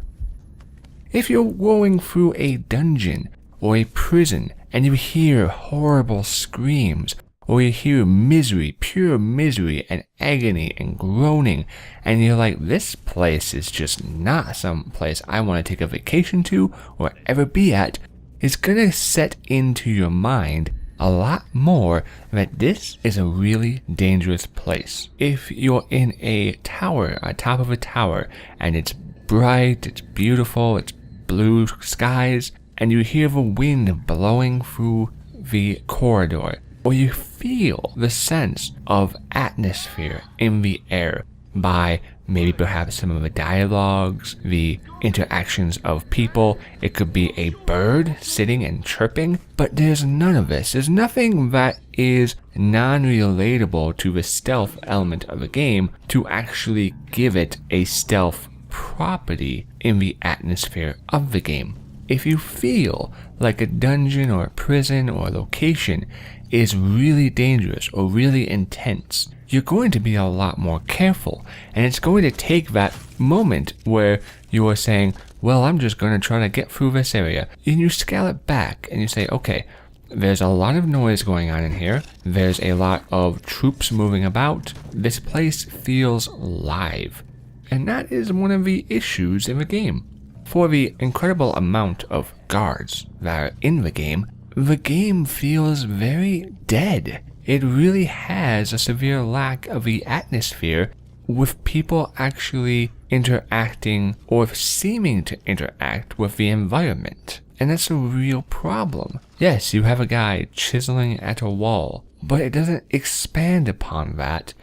If you're going through a dungeon or a prison and you hear horrible screams, or you hear misery, pure misery and agony and groaning, and you're like, this place is just not some place I want to take a vacation to or ever be at, it's gonna set into your mind a lot more that this is a really dangerous place. If you're in a tower, on top of a tower, and it's bright, it's beautiful, it's blue skies, and you hear the wind blowing through the corridor, or you feel the sense of atmosphere in the air by maybe perhaps some of the dialogues, the interactions of people. It could be a bird sitting and chirping, but there's none of this. There's nothing that is non-relatable to the stealth element of the game to actually give it a stealth property in the atmosphere of the game. If you feel like a dungeon or a prison or a location is really dangerous or really intense, you're going to be a lot more careful, and it's going to take that moment where you are saying, well, I'm just going to try to get through this area, and you scale it back and you say, okay, there's a lot of noise going on in here, there's a lot of troops moving about, this place feels live, and that is one of the issues in the game. For the incredible amount of guards that are in the game feels very dead. It really has a severe lack of the atmosphere with people actually interacting or seeming to interact with the environment. And that's a real problem. Yes, you have a guy chiseling at a wall, but it doesn't expand upon that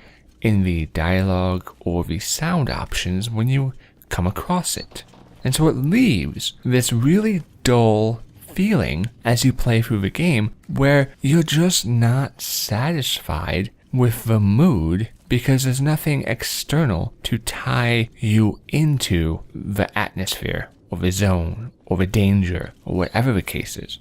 in the dialogue or the sound options when you come across it. And so it leaves this really dull feeling as you play through the game where you're just not satisfied with the mood because there's nothing external to tie you into the atmosphere or the zone or the danger or whatever the case is.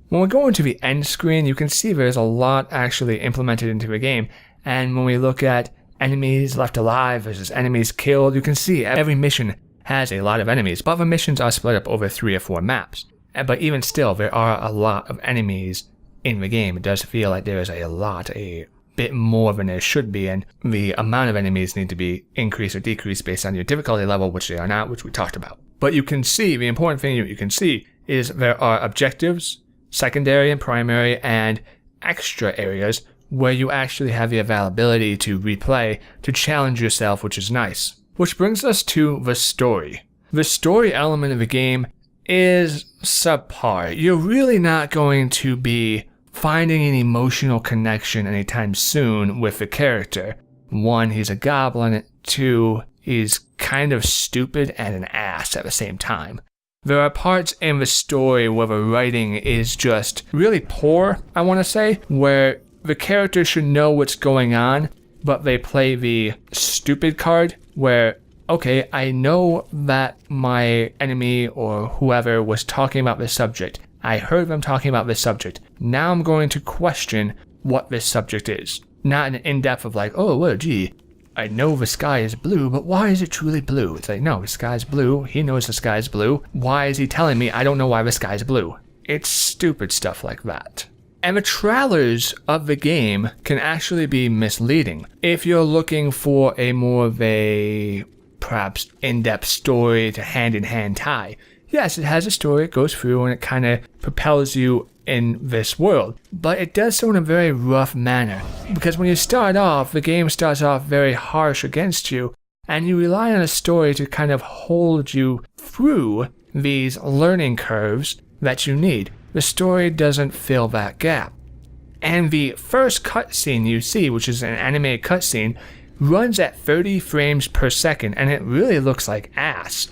When we go into the end screen, you can see there's a lot actually implemented into the game. And when we look at enemies left alive versus enemies killed, you can see every mission has a lot of enemies, but the missions are split up over 3 or 4 maps. But even still, there are a lot of enemies in the game. It does feel like there is a bit more than there should be, and the amount of enemies need to be increased or decreased based on your difficulty level, which they are not, which we talked about. But you can see, the important thing you can see is there are objectives, secondary and primary, and extra areas where you actually have the availability to replay, to challenge yourself, which is nice. Which brings us to the story. The story element of the game is subpar. You're really not going to be finding an emotional connection anytime soon with the character. 1, he's a goblin. 2, he's kind of stupid and an ass at the same time. There are parts in the story where the writing is just really poor, I want to say, where the character should know what's going on, but they play the stupid card where, okay, I know that my enemy or whoever was talking about this subject. I heard them talking about this subject. Now I'm going to question what this subject is. Not an in-depth of like, oh, well, gee, I know the sky is blue, but why is it truly blue? It's like, no, the sky's blue. He knows the sky's blue. Why is he telling me I don't know why the sky's blue? It's stupid stuff like that. And the trailers of the game can actually be misleading. If you're looking for a more of a perhaps in-depth story to hand-in-hand tie, yes, it has a story, it goes through, and it kind of propels you in this world, but it does so in a very rough manner, because when you start off, the game starts off very harsh against you, and you rely on a story to kind of hold you through these learning curves that you need. The story doesn't fill that gap. And the first cutscene you see, which is an animated cutscene, runs at 30 frames per second, and it really looks like ass.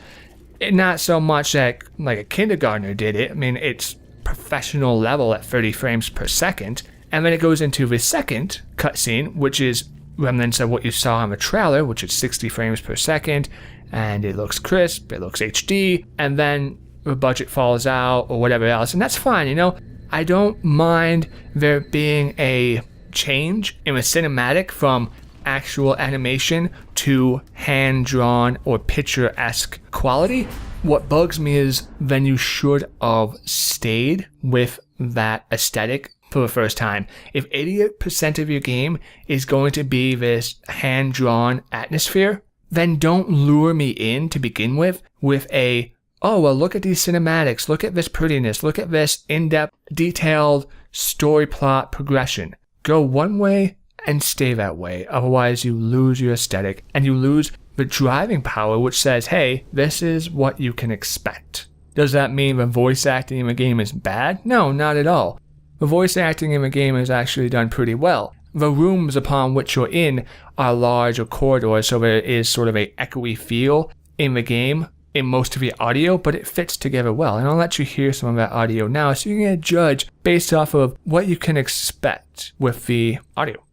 Not so much that like a kindergartner did it. I mean, it's professional level at 30 frames per second. And then it goes into the second cutscene, which is remnants of what you saw in the trailer, which is 60 frames per second, and it looks crisp, it looks HD, and then the budget falls out or whatever else, and that's fine, you know. I don't mind there being a change in the cinematic from actual animation to hand-drawn or picture-esque quality. What bugs me is then you should have stayed with that aesthetic for the first time. If 88% of your game is going to be this hand-drawn atmosphere, then don't lure me in to begin with a, oh, well, look at these cinematics, look at this prettiness, look at this in-depth, detailed story plot progression. Go one way and stay that way. Otherwise, you lose your aesthetic and you lose the driving power, which says, hey, this is what you can expect. Does that mean the voice acting in the game is bad? No, not at all. The voice acting in the game is actually done pretty well. The rooms upon which you're in are large or corridors, so there is sort of a echoey feel in the game in most of the audio, but it fits together well. And I'll let you hear some of that audio now so you can get a judge based off of what you can expect with the audio.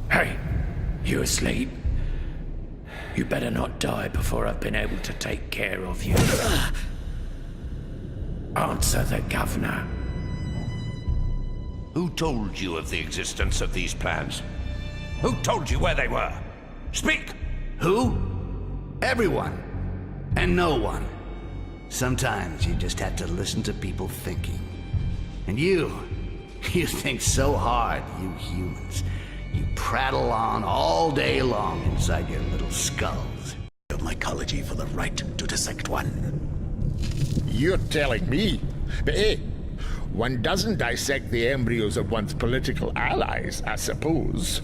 Hey, you asleep? You better not die before I've been able to take care of you. Answer the governor. Who told you of the existence of these plans? Who told you where they were? Speak! Who? Everyone. And no one. Sometimes you just have to listen to people thinking. And you think so hard, you humans. You prattle on all day long inside your little skulls. Mycology for the right to dissect one. You're telling me? But hey, one doesn't dissect the embryos of one's political allies, I suppose.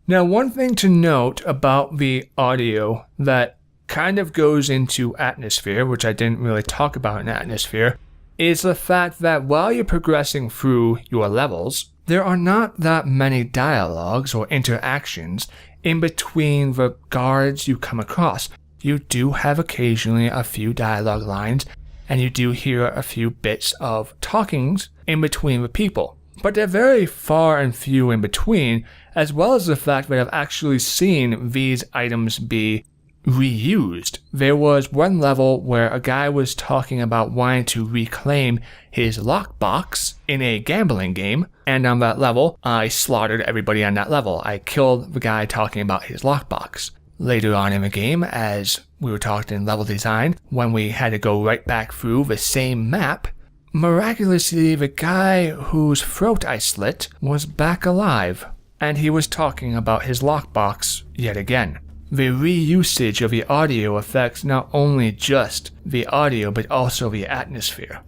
Now, one thing to note about the audio that kind of goes into atmosphere, which I didn't really talk about in atmosphere, is the fact that while you're progressing through your levels, there are not that many dialogues or interactions in between the guards you come across. You do have occasionally a few dialogue lines, and you do hear a few bits of talkings in between the people. But they're very far and few in between, as well as the fact that I've actually seen these items be reused. There was one level where a guy was talking about wanting to reclaim his lockbox in a gambling game, and on that level, I slaughtered everybody on that level. I killed the guy talking about his lockbox. Later on in the game, as we were talking level design, when we had to go right back through the same map, miraculously the guy whose throat I slit was back alive, and he was talking about his lockbox yet again. The reusage of the audio affects not only just the audio but also the atmosphere.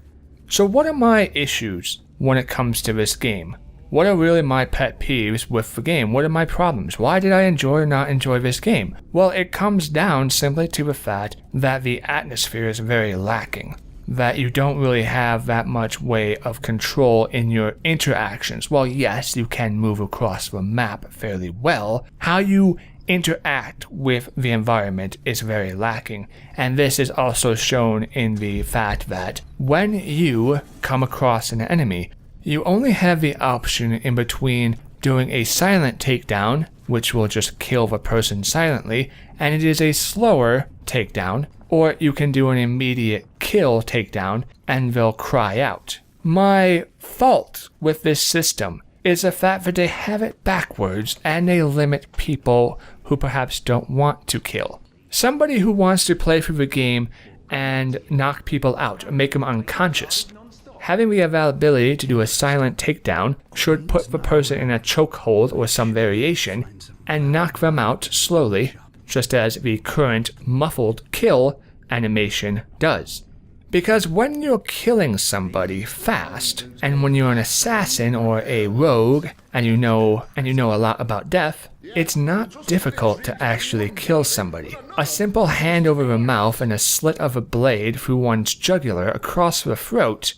So what are my issues when it comes to this game? What are really my pet peeves with the game? What are my problems? Why did I enjoy or not enjoy this game? Well, it comes down simply to the fact that the atmosphere is very lacking. That you don't really have that much way of control in your interactions. Well, yes, you can move across the map fairly well. How you interact with the environment is very lacking, and this is also shown in the fact that when you come across an enemy, you only have the option in between doing a silent takedown, which will just kill the person silently, and it is a slower takedown, or you can do an immediate kill takedown and they'll cry out. My fault with this system is the fact that they have it backwards and they limit people who perhaps don't want to kill. Somebody who wants to play through the game and knock people out or make them unconscious, having the availability to do a silent takedown should put the person in a chokehold or some variation and knock them out slowly, just as the current muffled kill animation does. Because when you're killing somebody fast, and when you're an assassin or a rogue, and you know a lot about death, it's not difficult to actually kill somebody. A simple hand over the mouth and a slit of a blade through one's jugular across the throat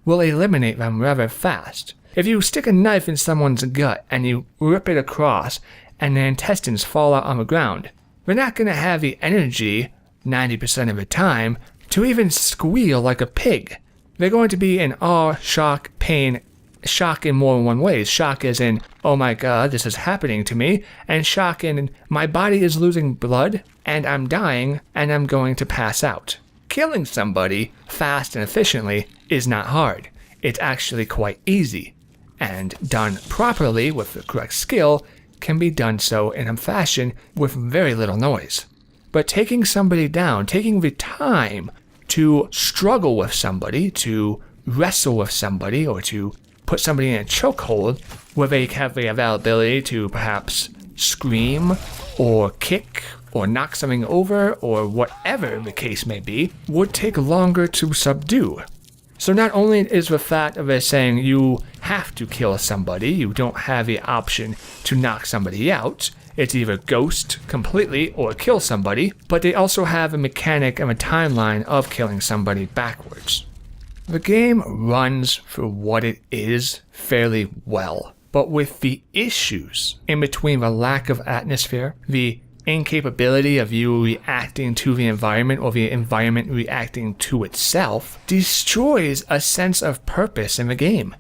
will eliminate them rather fast. If you stick a knife in someone's gut and you rip it across and their intestines fall out on the ground, they're not going to have the energy 90% of the time to even squeal like a pig. They're going to be in awe, shock, pain, shock in more than one way. Shock as in, oh my god, this is happening to me, and shock in, my body is losing blood, and I'm dying, and I'm going to pass out. Killing somebody fast and efficiently is not hard. It's actually quite easy, and done properly with the correct skill can be done so in a fashion with very little noise. But taking somebody down, taking the time to struggle with somebody, to wrestle with somebody, or to put somebody in a chokehold where they have the availability to perhaps scream or kick or knock something over or whatever the case may be, would take longer to subdue. So not only is the fact of it saying you have to kill somebody, you don't have the option to knock somebody out, it's either ghost completely or kill somebody, but they also have a mechanic and a timeline of killing somebody backwards. The game runs for what it is fairly well, but with the issues in between the lack of atmosphere, the incapability of you reacting to the environment or the environment reacting to itself, destroys a sense of purpose in the game.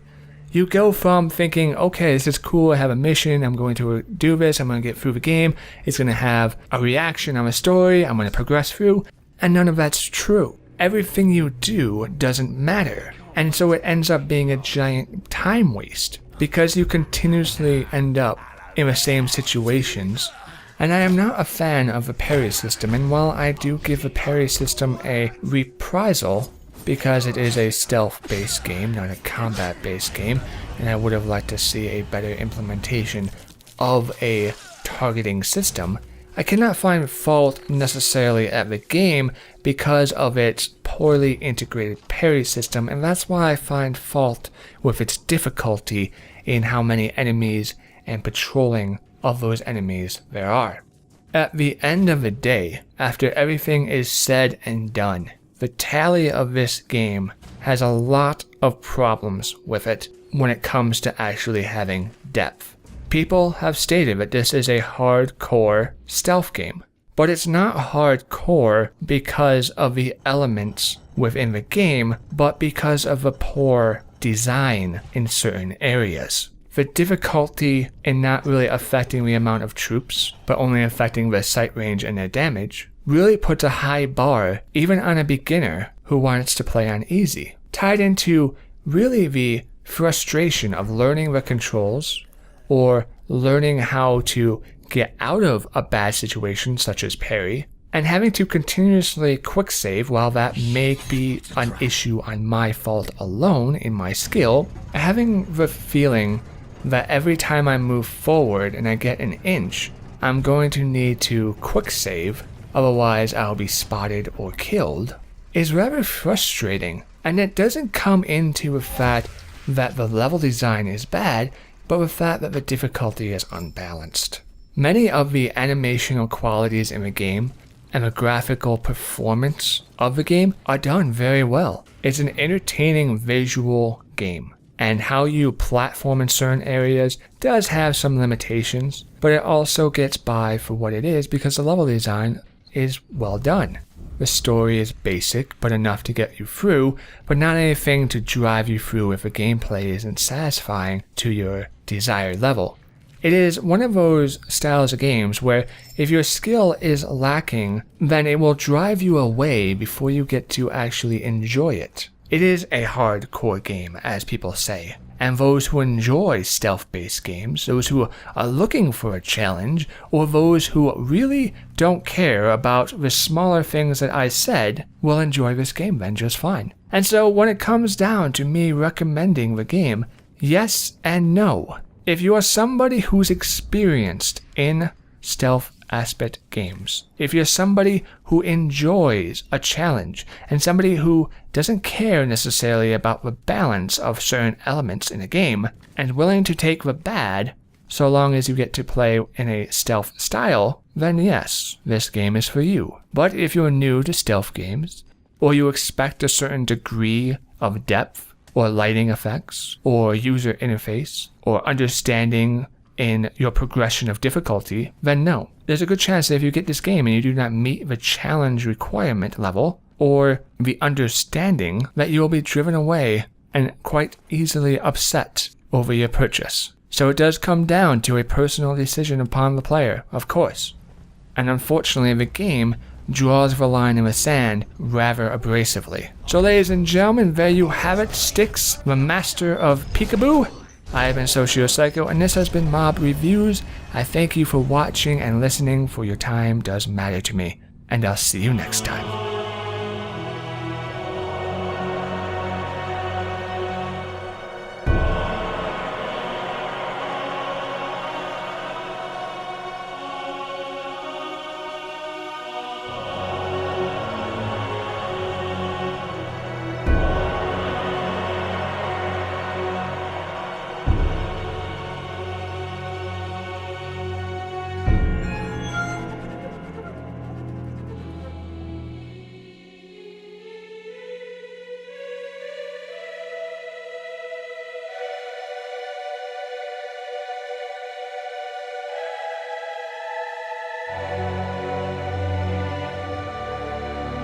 You go from thinking, okay, this is cool, I have a mission, I'm going to do this, I'm going to get through the game, it's going to have a reaction on a story, I'm going to progress through, and none of that's true. Everything you do doesn't matter, and so it ends up being a giant time waste, because you continuously end up in the same situations. And I am not a fan of the parry system, and while I do give the parry system a reprisal, because it is a stealth-based game, not a combat-based game, and I would have liked to see a better implementation of a targeting system, I cannot find fault necessarily at the game because of its poorly integrated parry system, and that's why I find fault with its difficulty in how many enemies and patrolling of those enemies there are. At the end of the day, after everything is said and done, the tally of this game has a lot of problems with it when it comes to actually having depth. People have stated that this is a hardcore stealth game, but it's not hardcore because of the elements within the game, but because of the poor design in certain areas. The difficulty in not really affecting the amount of troops, but only affecting the sight range and their damage, really puts a high bar even on a beginner who wants to play on easy, tied into really the frustration of learning the controls or learning how to get out of a bad situation such as parry, and having to continuously quick save. While that may be an issue on my fault alone in my skill, having the feeling that every time I move forward and I get an inch, I'm going to need to quick save, otherwise I'll be spotted or killed, is rather frustrating. And it doesn't come into the fact that the level design is bad, but the fact that the difficulty is unbalanced. Many of the animational qualities in the game and the graphical performance of the game are done very well. It's an entertaining visual game, and how you platform in certain areas does have some limitations, but it also gets by for what it is because the level design is well done. The story is basic, but enough to get you through, but not anything to drive you through if the gameplay isn't satisfying to your desired level. It is one of those styles of games where if your skill is lacking, then it will drive you away before you get to actually enjoy it. It is a hardcore game, as people say, and those who enjoy stealth-based games, those who are looking for a challenge, or those who really don't care about the smaller things that I said, will enjoy this game then just fine. And so when it comes down to me recommending the game, yes and no. If you are somebody who's experienced in stealth aspect games. If you're somebody who enjoys a challenge and somebody who doesn't care necessarily about the balance of certain elements in a game and willing to take the bad so long as you get to play in a stealth style, then yes, this game is for you. But if you're new to stealth games, or you expect a certain degree of depth, or lighting effects, or user interface, or understanding in your progression of difficulty, then no. There's a good chance that if you get this game and you do not meet the challenge requirement level, or the understanding, that you will be driven away and quite easily upset over your purchase. So it does come down to a personal decision upon the player, of course. And unfortunately, the game draws the line in the sand rather abrasively. So ladies and gentlemen, there you have it, Styx, the master of peekaboo. I have been SocioPsycho, and this has been Mob Reviews. I thank you for watching and listening, for your time does matter to me, and I'll see you next time.